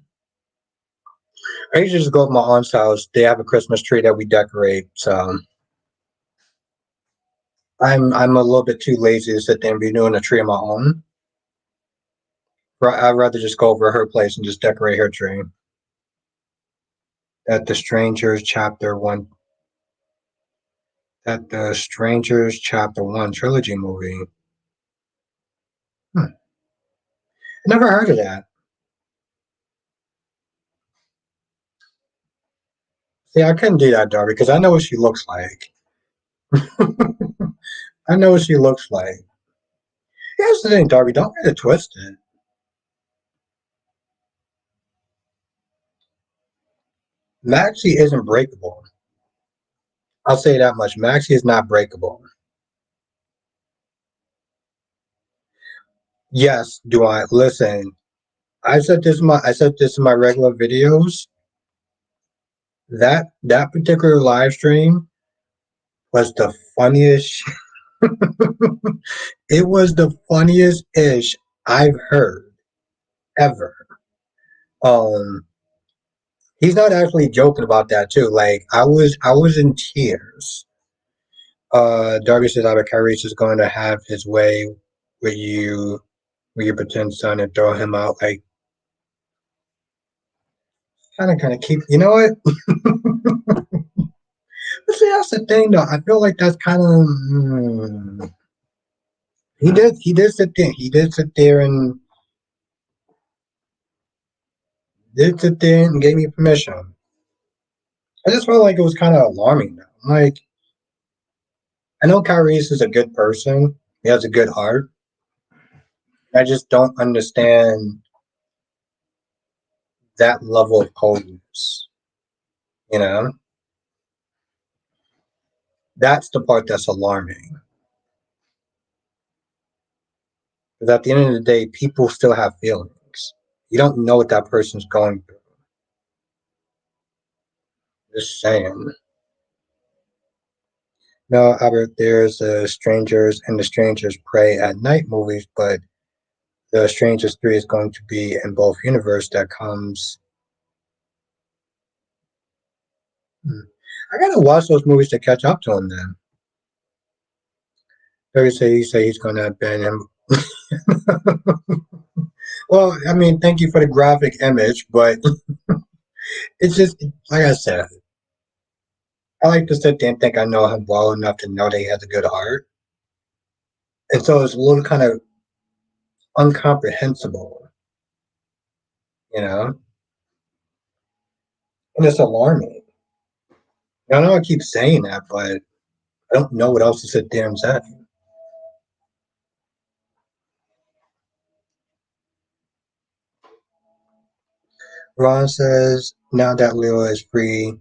I usually just go to my aunt's house. They have a Christmas tree that we decorate, so I'm a little bit too lazy to sit there and be doing a tree of my own. I'd rather just go over to her place and just decorate her tree. At the Strangers Chapter One, at the Strangers Chapter One trilogy movie. Hmm. Never heard of that. See, I couldn't do that, Darby, because I know what she looks like. I know what she looks like. Here's the thing, Darby. Don't get it twisted. Maxie isn't breakable. I'll say that much. Maxie is not breakable. Yes, do I listen? I said this in my regular videos. That particular live stream was the funniest. It was the funniest ish I've heard ever. Um, he's not actually joking about that too. Like I was in tears. Darby says Albert Kyrie is going to have his way with you, with your pretend son, and throw him out. Like kind of keep. You know what? But see, that's the thing, though. I feel like that's kind of. He did sit there. He did sit there and gave me permission. I just felt like it was kind of alarming. Though. Like I know Kyrie is a good person. He has a good heart. I just don't understand that level of coldness. You know, that's the part that's alarming. Because at the end of the day, people still have feelings. You don't know what that person's going through. Just saying. No, Albert, there's Strangers and the Strangers Pray at Night movies, but the Strangers 3 is going to be in both universe that comes. Hmm. I gotta watch those movies to catch up to them then. He say he's gonna ban him. Well, I mean, thank you for the graphic image, but it's just like I said. I like to sit there and think I know him well enough to know that he has a good heart, and so it's a little kind of incomprehensible, you know, and it's alarming. I know I keep saying that, but I don't know what else to sit there and say. Ron says now that Leo is free,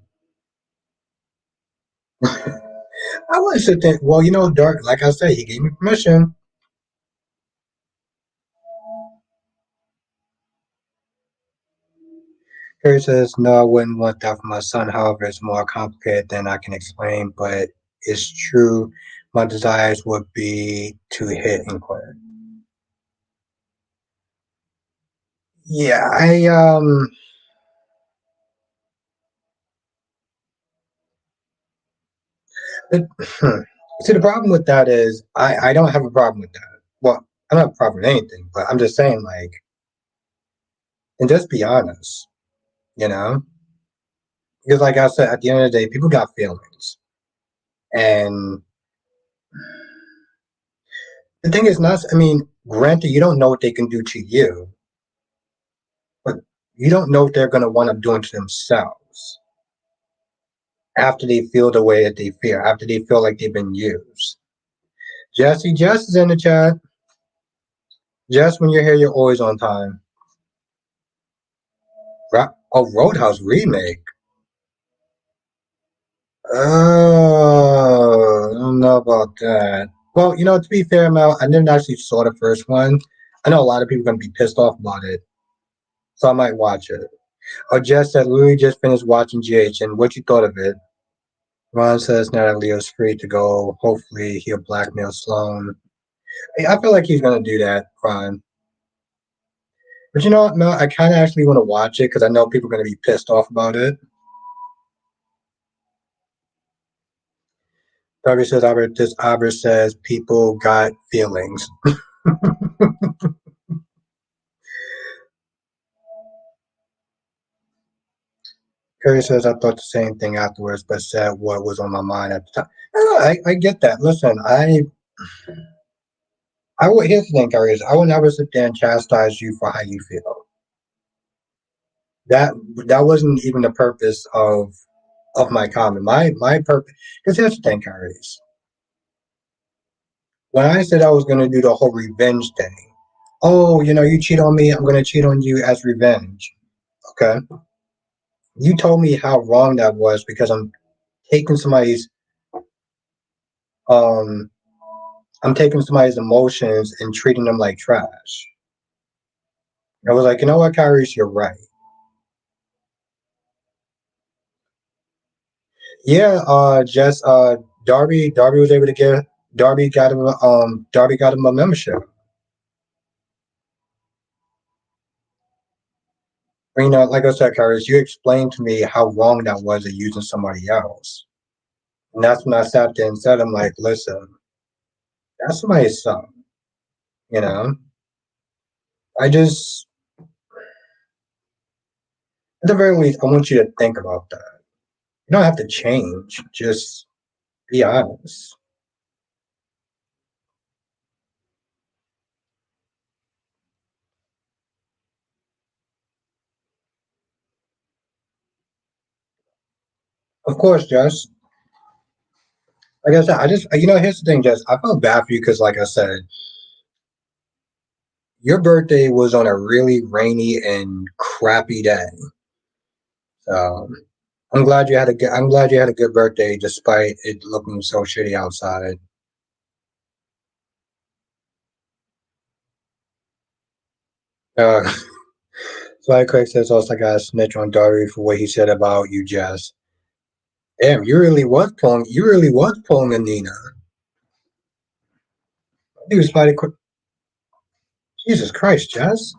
I want to sit there. Well, you know, Dark. Like I said, he gave me permission. Harry says, no, I wouldn't want that for my son. However, it's more complicated than I can explain, but it's true. My desires would be to hit and quit. Yeah, it, see, the problem with that is I don't have a problem with that. Well, I don't have a problem with anything, but I'm just saying, like, and just be honest, you know? Because, like I said, at the end of the day, people got feelings. And the thing is, not, I mean, granted, you don't know what they can do to you, but you don't know what they're going to wind up doing to themselves after they feel the way that they feel, after they feel like they've been used. Jess is in the chat. Jess, when you're here, you're always on time. Oh, Roadhouse remake. Oh, I don't know about that. Well, you know, to be fair, Mel, I didn't actually saw the first one. I know a lot of people are going to be pissed off about it, so I might watch it. Oh, Jess said Louis just finished watching GH, and what you thought of it? Ron says now that Leo's free to go, hopefully he'll blackmail Sloan. I feel like he's going to do that, Ron. But you know what, Mel? I kind of actually want to watch it because I know people are going to be pissed off about it. Darby says Albert says people got feelings. Curry says I thought the same thing afterwards, but said what was on my mind at the time. I get that. Listen, I would here's the thing, Curry, is I will never sit there and chastise you for how you feel. That that wasn't even the purpose of my comment. My purpose because here's the thing, Curry, is when I said I was gonna do the whole revenge thing, oh, you know, you cheat on me, I'm gonna cheat on you as revenge. Okay. You told me how wrong that was because taking somebody's um I'm taking somebody's emotions and treating them like trash. I was like, you know what, Kyrie, you're right. Yeah, just Darby was able to get Darby got him a membership. You know, like I said, Kyrie, you explained to me how wrong that was of using somebody else. And that's when I sat there and said, I'm like, listen, that's somebody's son, you know? I just at the very least, I want you to think about that. You don't have to change, just be honest. Of course, Jess. Like I said, I just you know, here's the thing, Jess. I felt bad for you because, like I said, your birthday was on a really rainy and crappy day. So I'm glad you had a good birthday despite it looking so shitty outside. Uh, so Craig says also got a snitch on Dari for what he said about you, Jess. Damn, you really was pulling a Nina. He was fighting quick. Jesus Christ, Jess.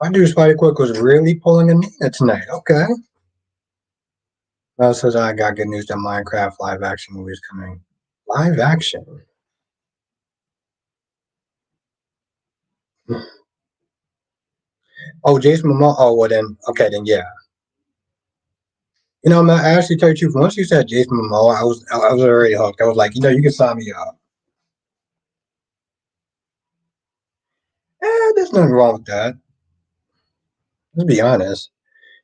My dude Spider Quick was really pulling a Nina tonight. Okay. Well, says I got good news that Minecraft live action movie is coming. Live action. Oh, Jason Momoa. Oh, well then, okay, then yeah. You know, man, I actually tell you the truth. Once you said Jason Momoa, I was already hooked. I was like, you can sign me up. There's nothing wrong with that. Let's be honest.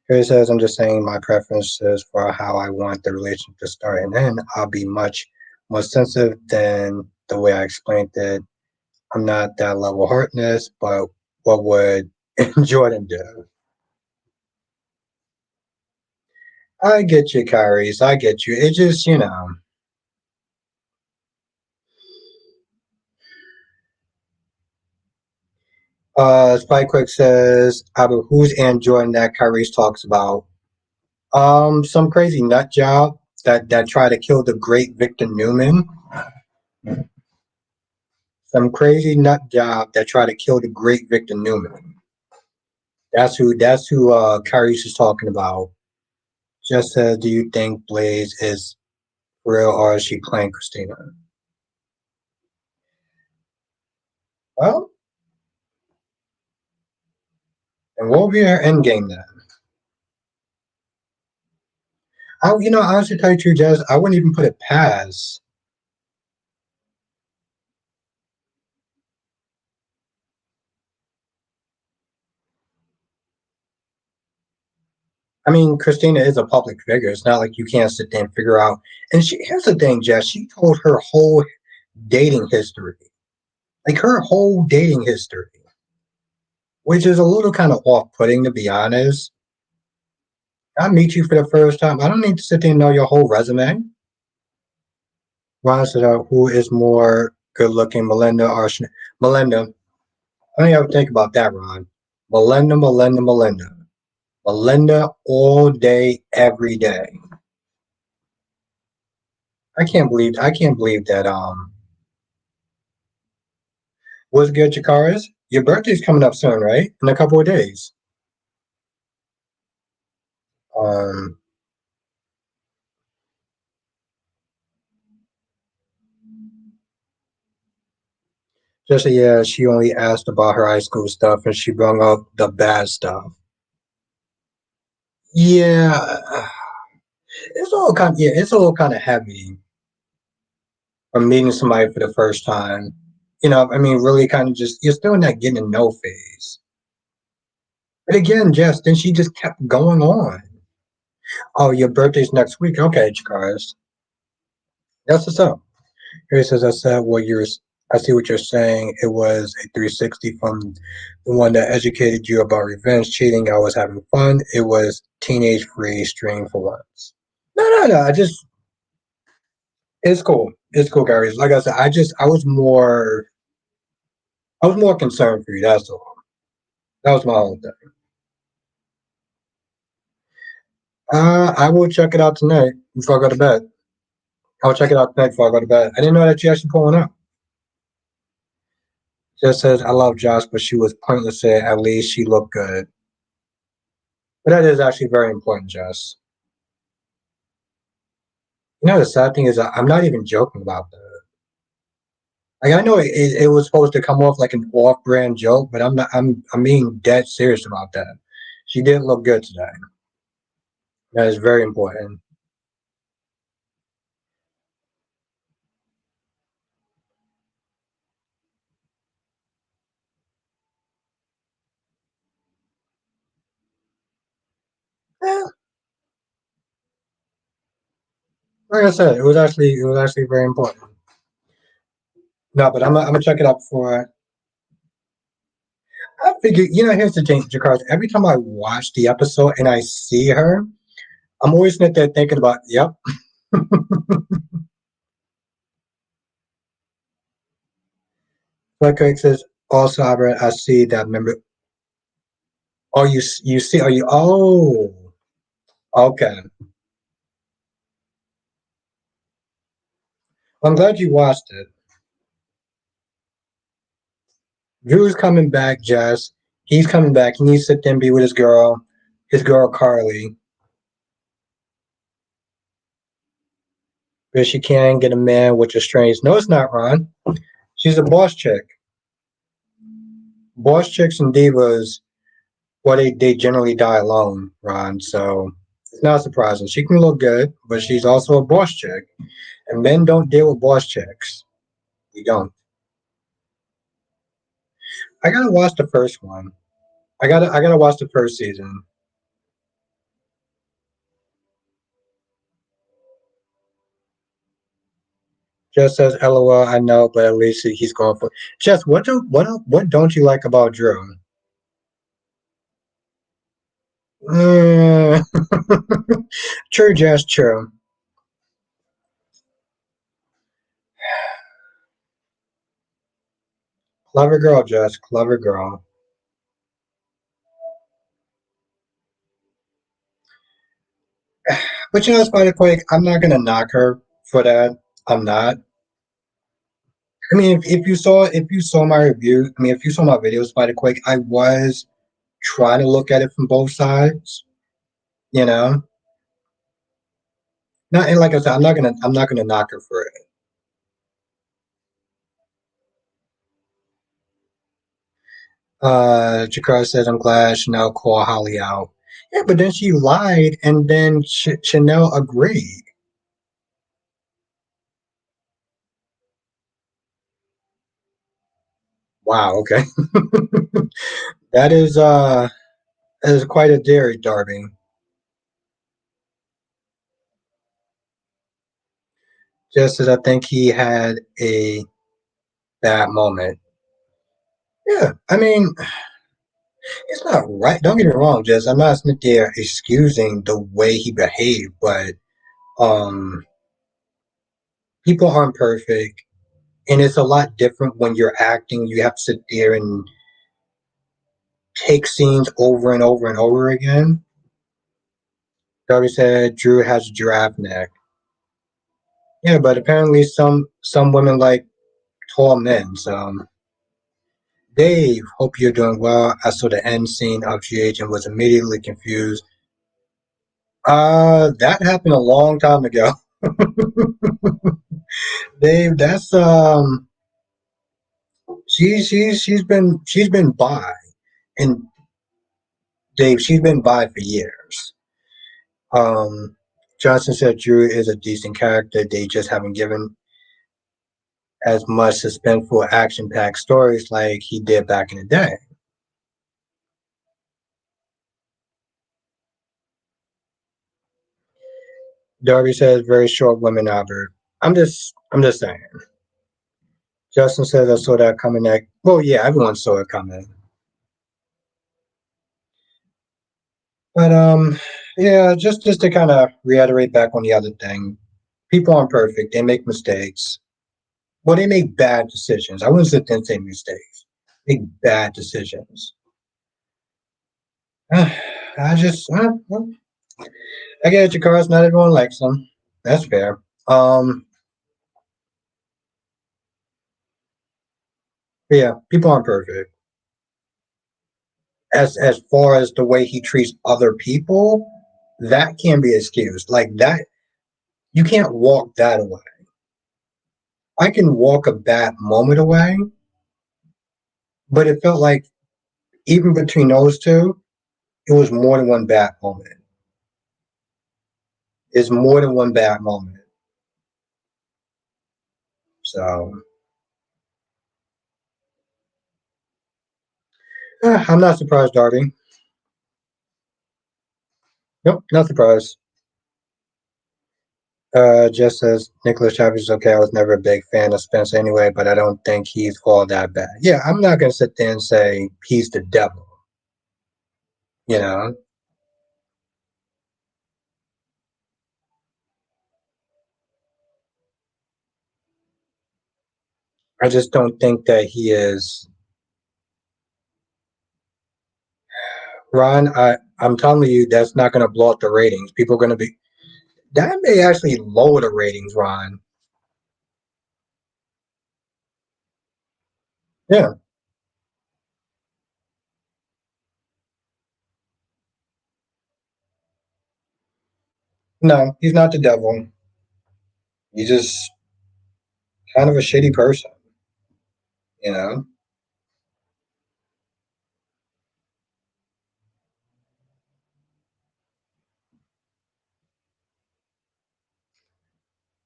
Here it says, I'm just saying my preferences for how I want the relationship to start and end. I'll be much more sensitive than the way I explained it. I'm not that level of hardness, but what would Jordan do? I get you, Kyrie. I get you. It just, Spike Quick says, who's Ann Jordan that Kyrie talks about? Some crazy nut job that tried to kill the great Victor Newman. Some crazy nut job that tried to kill the great Victor Newman. That's who Kyrie's is talking about. Just says, do you think Blaze is real or is she playing Christina? Well, and what will be her end game then? Honestly, tell you the truth, Jazz, I wouldn't even put it past. I mean, Christina is a public figure. It's not like you can't sit there and figure out. And here's the thing, Jess. She told her whole dating history, like her whole dating history, which is a little kind of off-putting, to be honest. I meet you for the first time. I don't need to sit there and know your whole resume. Ron said, who is more good-looking, Melinda or Melinda? I don't even think about that, Ron. Melinda, Melinda, Melinda. Melinda all day, every day. I can't believe that what's good, Chikaris? Your birthday's coming up soon, right? In a couple of days. Um just yeah, she only asked about her high school stuff and she brought up the bad stuff. Yeah, it's a little kind of heavy from meeting somebody for the first time. I mean, really kind of just you're still in that getting to know phase. But again, Jess, then she just kept going on. Oh, your birthday's next week. Okay, Chikaris. That's what's up. Here it says, I see what you're saying. It was a 360 from the one that educated you about revenge cheating. I was having fun. It was teenage free stream for once. No, no, no. It's cool. It's cool, Gary. Like I said, I was more concerned for you. That's all. That was my whole thing. I will check it out tonight before I go to bed. I'll check it out tonight before I go to bed. I didn't know that you actually pulling up. Just says, I love Josh, but she was pointless. At least she looked good. But that is actually very important, Jess. The sad thing is, I'm not even joking about that. Like, I know it was supposed to come off like an off-brand joke, but I'm not. I'm being dead serious about that. She didn't look good today. That is very important. Yeah, like I said, it was actually very important. No, but I'm gonna check it out before. I figure, here's the thing, Jakarta. Every time I watch the episode and I see her, I'm always sitting there thinking about, yep. Like Craig says, also, Albert, I see that member. Oh, you see? Are you? Oh, okay. I'm glad you watched it. Drew's coming back, Jess. He's coming back. He needs to sit there and be with his girl Carly. But she can't get a man, which is strange. No, it's not, Ron. She's a boss chick. Boss chicks and divas, well, they generally die alone, Ron. So it's not surprising. She can look good, but she's also a boss chick. And men don't deal with boss chicks. We don't. I gotta watch the first one. I gotta watch the first season. Just says LOL, I know, but at least he's going for Jess, what don't you like about Drew? Mm. True, Jess, true. Clever girl, Jess, clever girl. But you know, Spider Quake, I'm not gonna knock her for that. I'm not. I mean, if you saw my review, I mean, if you saw my videos, Spider Quake, I was trying to look at it from both sides. You know, not and like I said, I'm not gonna knock her for it. Jakar says, I'm glad Chanel called Holly out. Yeah, but then she lied, and then Chanel agreed. Wow, okay. that is that is quite a dairy, Darby. Just as I think he had a bad moment. Yeah, I mean, it's not right. Don't get me wrong, Jess. I'm not sitting there excusing the way he behaved, but um, people aren't perfect, and it's a lot different when you're acting. You have to sit there and take scenes over and over and over again. Darby said Drew has a giraffe neck. Yeah, but apparently some women like tall men. So Dave, hope you're doing well. I saw the end scene of GH and was immediately confused. That happened a long time ago. Dave, that's she's been by, and Dave, she's been by for years. Um, Johnson said Drew is a decent character. They just haven't given as much suspenseful, action-packed stories like he did back in the day. Darby says very short women, Albert. I'm just saying. Justin says I saw that coming. Well, yeah, everyone saw it coming. But yeah, just to kind of reiterate back on the other thing, people aren't perfect. They make mistakes. Well, they make bad decisions. I wouldn't sit there and say mistakes. Make bad decisions. I just, I get your cars. Not everyone likes them. That's fair. But yeah, people aren't perfect. As far as the way he treats other people, that can be excused. Like that, you can't walk that away. I can walk a bad moment away, but it felt like even between those two, it was more than one bad moment. It's more than one bad moment. So I'm not surprised, Darby. Nope, not surprised. Just says Nicholas Chavez is okay. I was never a big fan of Spence anyway, but I don't think he's all that bad. Yeah, I'm not gonna sit there and say he's the devil. You know, I just don't think that he is. Ron, I'm telling you, that's not gonna blow up the ratings. People are gonna be. That may actually lower the ratings, Ron. Yeah, no, he's not the devil. He's just kind of a shitty person, you know.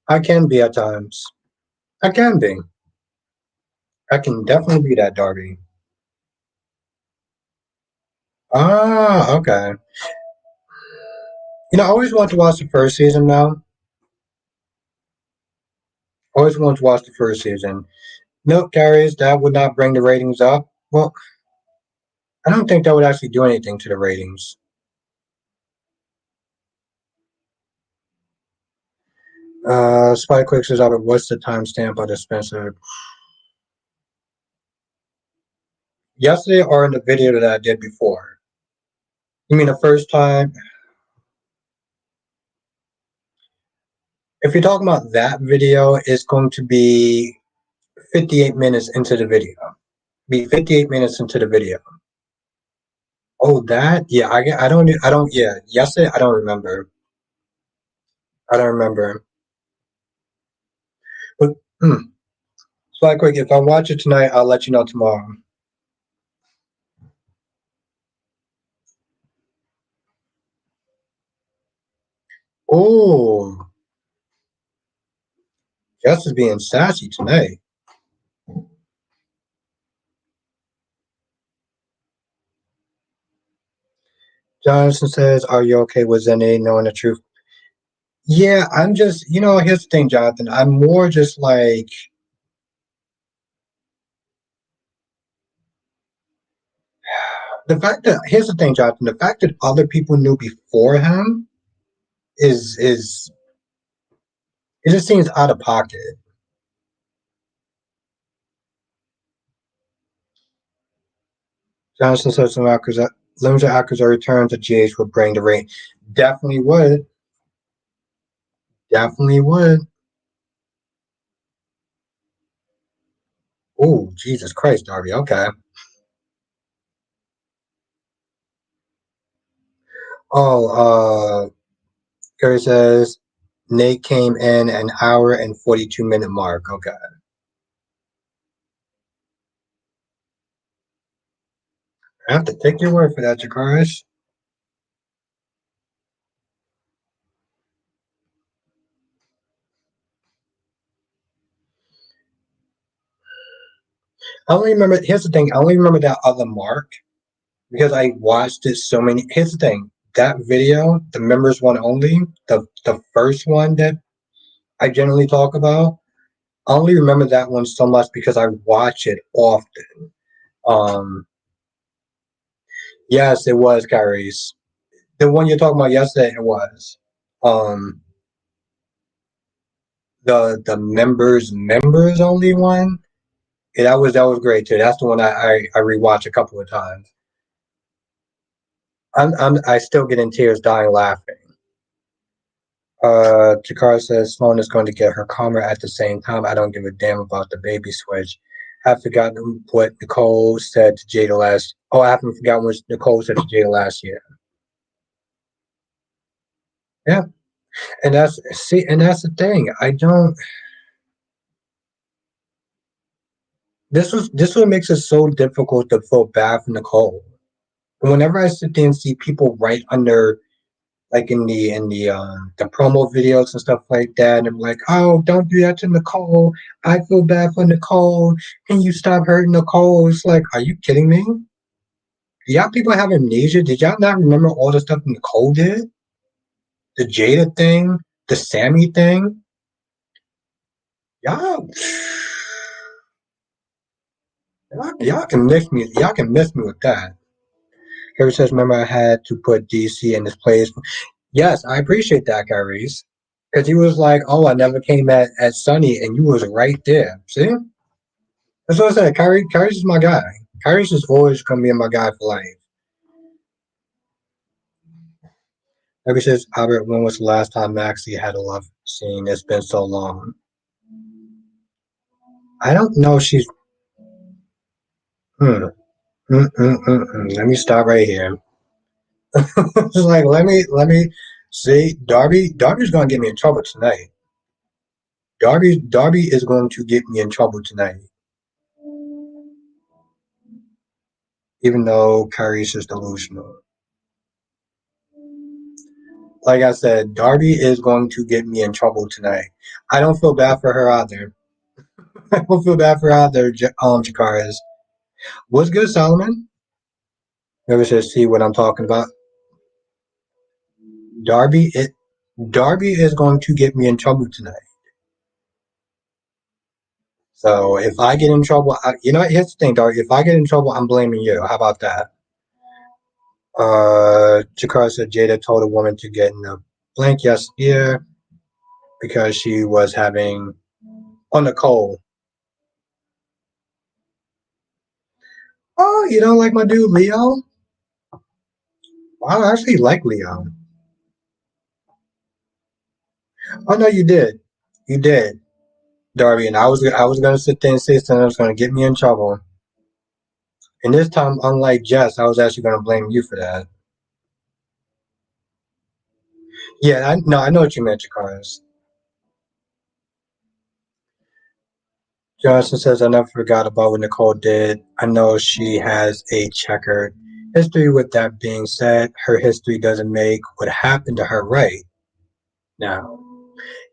I can be at times. I can be. I can definitely be that Darby. Ah, okay. I always want to watch the first season now. Always want to watch the first season. Milk carries that would not bring the ratings up. Well, I don't think that would actually do anything to the ratings. Spy Quick says, Albert, what's the timestamp of the Spencer? Yesterday or in the video that I did before? You mean the first time? If you're talking about that video, it's going to be 58 minutes into the video. Be 58 minutes into the video. Oh, that? Yeah, yeah, yesterday, I don't remember. I don't remember. But, Spy Quick, if I watch it tonight, I'll let you know tomorrow. Oh, Jess is being sassy tonight. Jonathan says, are you okay with Zene knowing the truth? Yeah, I'm just, here's the thing, Jonathan. I'm more just like, here's the thing, Jonathan. The fact that other people knew before him is, it just seems out of pocket. Jonathan says some actors, limited actors are returned to GH would bring the rate. Definitely would. Definitely would. Oh, Jesus Christ, Darby. Okay. Oh, Gary says Nate came in an hour and 42-minute mark. Okay. I have to take your word for that, Jakaris. I only remember, here's the thing, I only remember that other mark because I watched it so many. Here's the thing, that video, the members one only, the first one that I generally talk about, I only remember that one so much because I watch it often. Um, yes, it was Kyrie's. The one you're talking about yesterday, it was. Um, the members only one. Yeah, that was great too. That's the one I rewatched a couple of times. I still get in tears, dying laughing. Jakar says Sloan is going to get her calmer at the same time. I don't give a damn about the baby switch. I've forgotten what Nicole said to Jada last. Oh, I haven't forgotten what Nicole said to Jada last year. Yeah, and that's the thing. I don't. This what makes it so difficult to feel bad for Nicole. Whenever I sit there and see people right under like in the promo videos and stuff like that. And I'm like, oh, don't do that to Nicole. I feel bad for Nicole. Can you stop hurting Nicole? It's like, are you kidding me? Do y'all people have amnesia? Did y'all not remember all the stuff Nicole did? The Jada thing, the Sammy thing. Y'all, y'all can miss me. Y'all can miss me with that. Harry says, remember I had to put DC in his place. Yes, I appreciate that, Kyrie. Because he was like, oh, I never came at Sunny, and you was right there. See? That's what I said. Kyrie's is my guy. Kyrie's is always going to be my guy for life. Maybe says, Albert, when was the last time Maxie had a love scene? It's been so long. I don't know if she's... Hmm. Let me stop right here. It's like, let me see. Darby's going to get me in trouble tonight. Darby is going to get me in trouble tonight, even though Kyrie's just delusional. Like I said, Darby is going to get me in trouble tonight. I don't feel bad for her either. I don't feel bad for her either, Jakari's. What's good, Solomon? You ever should see what I'm talking about? Darby, it Darby is going to get me in trouble tonight. So if I get in trouble, here's the thing, Darby. If I get in trouble, I'm blaming you. How about that? Jakar said Jada told a woman to get in a blank year because she was having on the cold. Oh, you don't like my dude Leo? I actually like Leo. Oh no, you did. You did, Darby. And I was gonna sit there and say something that was gonna get me in trouble. And this time, unlike Jess, I was actually gonna blame you for that. Yeah, no, I know what you meant, Jakaris. Johnson says, I never forgot about what Nicole did. I know she has a checkered history. With that being said, her history doesn't make what happened to her right. Now,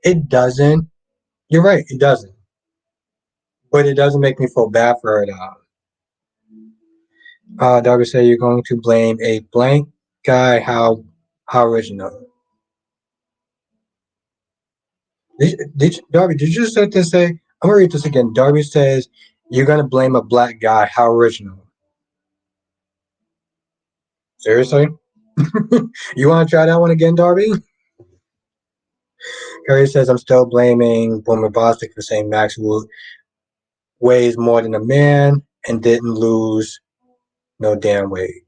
it doesn't. You're right, it doesn't. But it doesn't make me feel bad for her, though. Darby said, you're going to blame a blank guy. How original. Darby, did you just sit there and say, I'm going to read this again. Darby says, you're going to blame a black guy. How original. Seriously? You want to try that one again, Darby? Harry says, I'm still blaming Boomer Bostic for saying Max weighs more than a man and didn't lose no damn weight.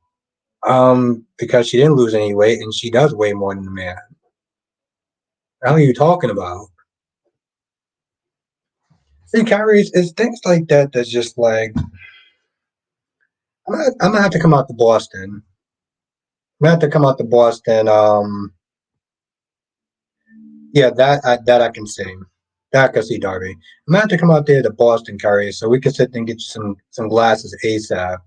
Because she didn't lose any weight and she does weigh more than a man. How are you talking about? See, Kyrie, it's things like that that's just like, I'm gonna have to come out to Boston. I'm gonna have to come out to Boston. Yeah, that I can see. That I can see, Darby. I'm gonna have to come out there to Boston, Kyrie, so we can sit there and get you some glasses ASAP.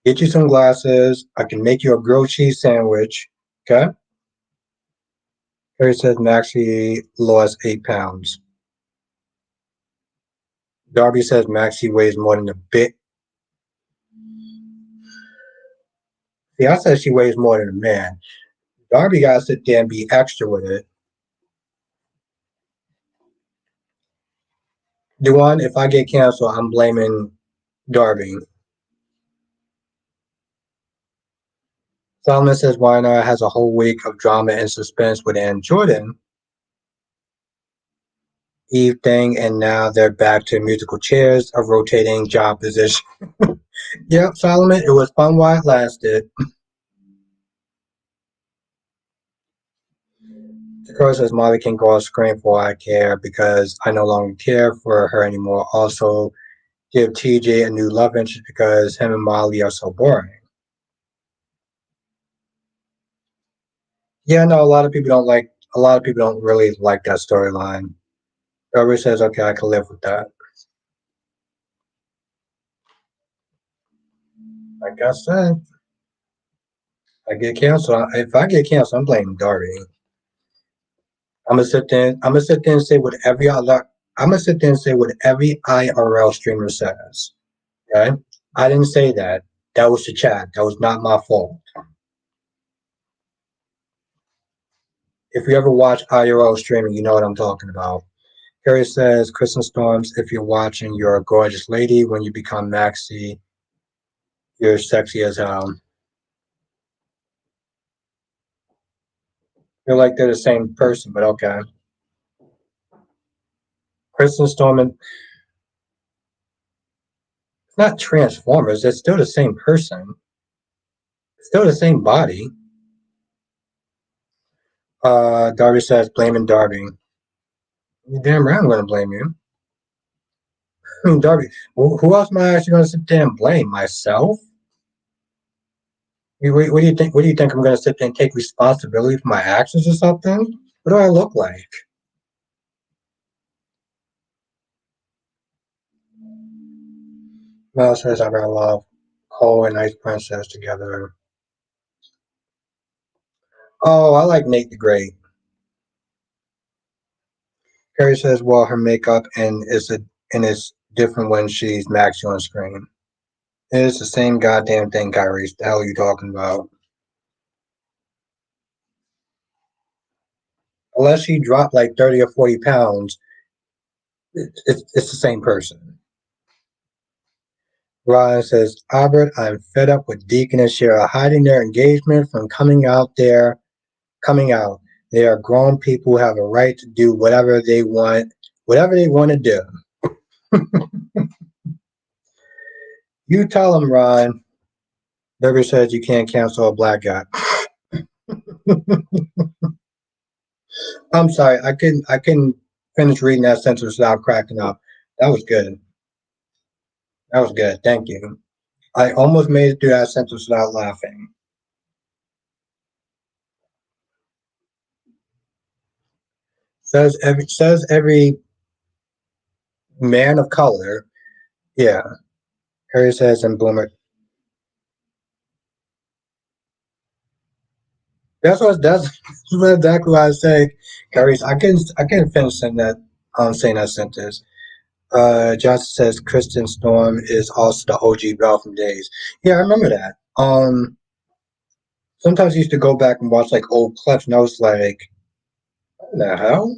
Get you some glasses. I can make you a grilled cheese sandwich. Okay? Harry says Maxie lost 8 pounds. Darby says Maxie weighs more than a bit. See, I said she weighs more than a man. Darby gotta sit there and be extra with it. The one, if I get canceled, I'm blaming Darby. Solomon says Weiner has a whole week of drama and suspense with Ann Jordan. Eve thing, and now they're back to musical chairs, a rotating job position. Yep, Solomon, it was fun while it lasted. Dakota says Molly can go off screen for all I care because I no longer care for her anymore. Also, give TJ a new love interest because him and Molly are so boring. Yeah, no, a lot of people don't really like that storyline. Robert says, okay, I can live with that. Like I said, I get canceled. If I get canceled, I'm blaming Darby. I'm gonna sit there and say what every other. I'm gonna sit there and say what every IRL streamer says. Okay, I didn't say that. That was the chat. That was not my fault. If you ever watch IRL streaming, you know what I'm talking about. Harry says, Kristen Storms, if you're watching, you're a gorgeous lady. When you become Maxi, you're sexy as hell. Feel like they're the same person, but okay. Kristen Storm, and it's not Transformers. It's still the same person. It's still the same body. Darby says, blaming Darby. You're damn right I'm going to blame you. Darby, who else am I actually going to sit there and blame? Myself? What do you think? What do you think? I'm going to sit there and take responsibility for my actions or something? What do I look like? Mel says I rather love Cole and Ice Princess together. Oh, I like Nate the Great. Carrie says, well, her makeup and it's different when she's Maxie on screen. It's the same goddamn thing, Kyrie. The hell are you talking about? Unless she dropped like 30 or 40 pounds, it's the same person. Ryan says, Albert, I'm fed up with Deacon and Shara hiding their engagement from coming out. They are grown people who have a right to do whatever they want to do. You tell them, Ron. Debbie says you can't cancel a black guy. I'm sorry, I couldn't finish reading that sentence without cracking up. That was good. That was good. Thank you. I almost made it through that sentence without laughing. Says every man of color. Yeah. Harry says and Boomer. That's exactly what I say. Harry, I can finish saying that sentence. Johnson says Kristen Storm is also the OG Belle from Days. Yeah, I remember that. Sometimes I used to go back and watch like old clips, and I was like, "What the hell?"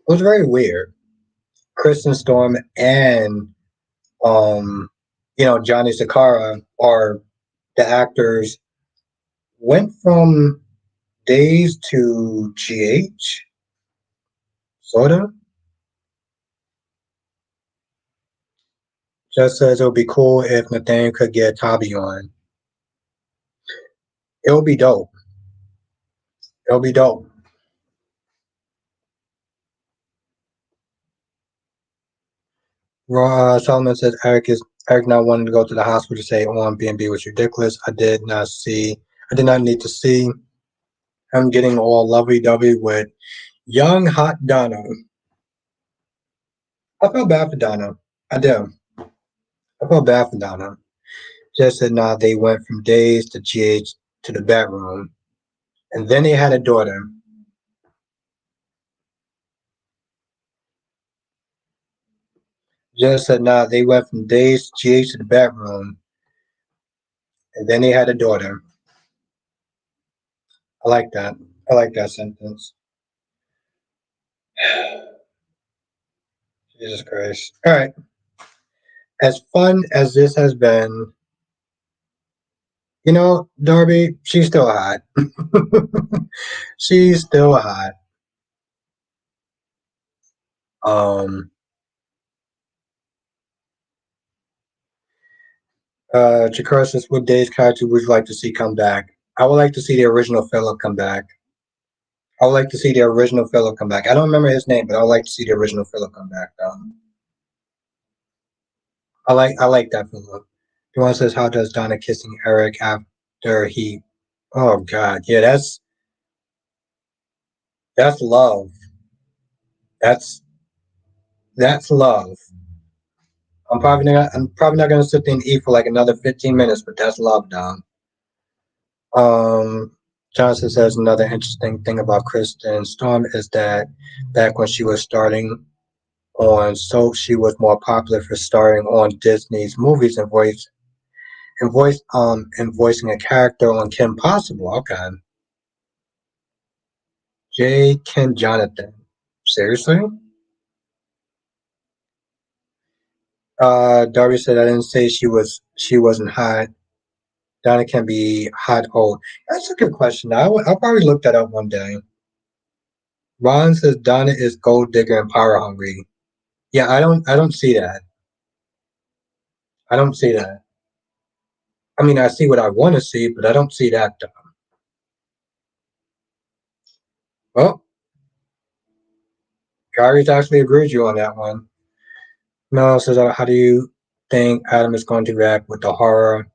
It was very weird. Kristen Storm and um, Johnny Sakara are the actors went from Days to GH, sorta. Just says it would be cool if Nathaniel could get Tabi on. It would be dope. It would be dope. Solomon says Eric not wanting to go to the hospital to say on B&B was ridiculous. I did not need to see him getting all lovey-dovey with young hot Donna. I feel bad for Donna. I do. I feel bad for Donna. Just said nah, they went from Days to GH to the bedroom, and then they had a daughter. Just said nah, they went from Days to GH to the bedroom, and then they had a daughter. I like that. I like that sentence. Jesus Christ. All right. As fun as this has been, Darby, she's still hot. She's still hot. Um, Chikara says, what Days character would you like to see come back? I would like to see the original Philip come back. I would like to see the original Philip come back. I don't remember his name, but I would like to see the original Philip come back. I like that Philip. Duane says, how does Donna kissing Eric after he? Oh God, yeah, that's love. That's that's love. I'm probably not gonna sit there and eat for like another 15 minutes, but that's love, Dom. Um, Johnson says another interesting thing about Kristen Storm is that back when she was starting on Soap, she was more popular for starring on Disney's movies and voicing a character on Kim Possible. Okay, J. Ken Jonathan. Seriously? Darby said I didn't say she wasn't hot. Donna can be hot old. That's a good question. I'll probably look that up one day. Ron says Donna is gold digger and power hungry. Yeah, I don't see that. I don't see that. I mean, I see what I want to see, but I don't see that. Well, Kyrie's actually agreed with you on that one. Mel says, how do you think Adam is going to react with the horrors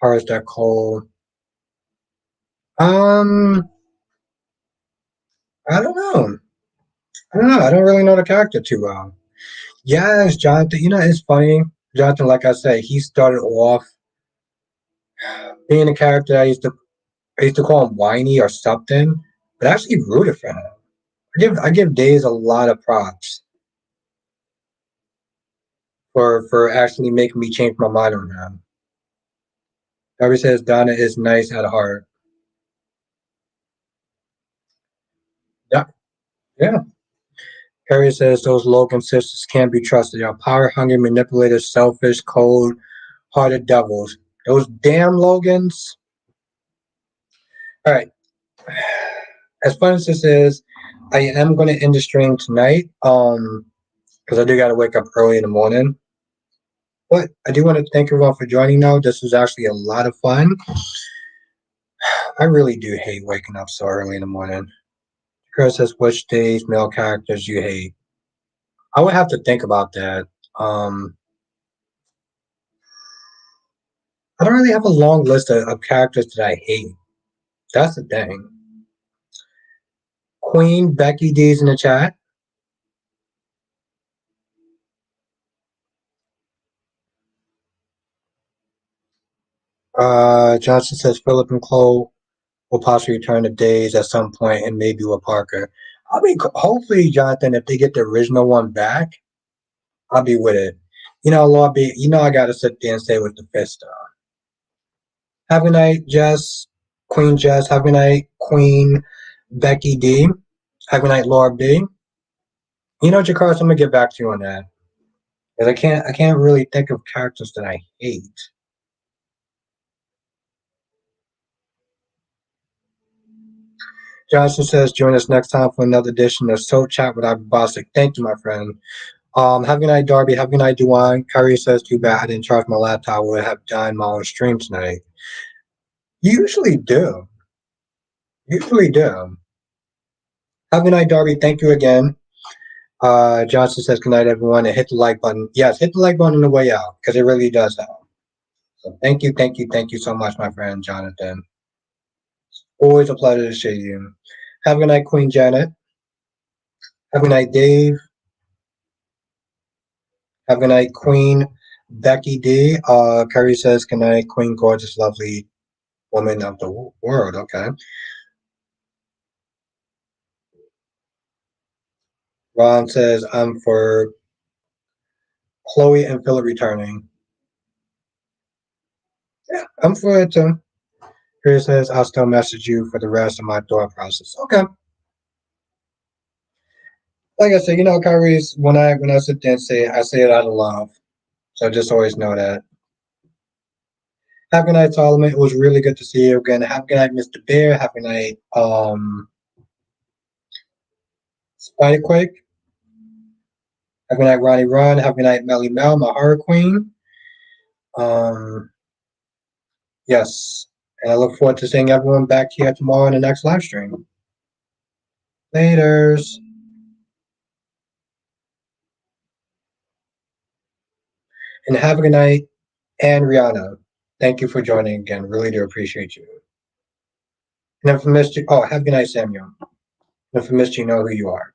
that Cole? Um, I don't know. I don't know. I don't really know the character too well. Yes, Jonathan. It's funny. Jonathan, like I said, he started off being a character I used to call him whiny or something, but I actually rooted for him. I give Days a lot of props for actually making me change my mind on him. Darby says Donna is nice at heart. Yeah, yeah. Harry says those Logan sisters can't be trusted. They're power hungry, manipulative, selfish, cold hearted devils. Those damn Logans. All right. As fun as this is, I am going to end the stream tonight. Because I do got to wake up early in the morning. But I do want to thank everyone for joining. Now, this was actually a lot of fun. I really do hate waking up so early in the morning. Chris says, which days male characters you hate? I would have to think about that. Um, I don't really have a long list of characters that I hate. That's the thing. Queen Becky D's in the chat. Johnson says Philip and Chloe will possibly return to Days at some point and maybe with Parker. I mean, hopefully, Jonathan, if they get the original one back, I'll be with it. Lord, I gotta sit there and stay with the fist. Have a good night, Jess. Queen Jess. Have a good night, Queen Becky D. Have a good night, Laura B. Jakarta, I'm gonna get back to you on that because I can't really think of characters that I hate. Johnson says, join us next time for another edition of Soul Chat with Ivy Bostic. Thank you, my friend. Have a good night, Darby. Have a good night, Duane. Kyrie says, too bad I didn't charge my laptop. I would have done my own stream tonight. Usually do. Usually do. Have a good night, Darby. Thank you again. Johnson says, good night, everyone. And hit the like button. Yes, hit the like button on the way out because it really does help. So thank you so much, my friend Jonathan. Always a pleasure to see you. Have a good night, Queen Janet. Have a good night, Dave. Have a good night, Queen Becky D. Curry says, good night, Queen, gorgeous, lovely woman of the world. Okay. Ron says, I'm for Chloe and Philip returning. Yeah, I'm for it too. Curry says, I'll still message you for the rest of my thought process. Okay. Like I said, Kyrie's when I sit there and say it, I say it out of love. So just always know that. Have a good night, Solomon. It was really good to see you again. Have a good night, Mr. Bear. Have a good night, Spiderquake. Have a good night, Ronnie Ron. Have a good night, Melly Mel, my horror queen. Um, yes. And I look forward to seeing everyone back here tomorrow in the next live stream. Laters. And have a good night. And Rihanna, thank you for joining again. Really do appreciate you. And if I missed you, have a good night, Samuel. And if I missed you, know who you are.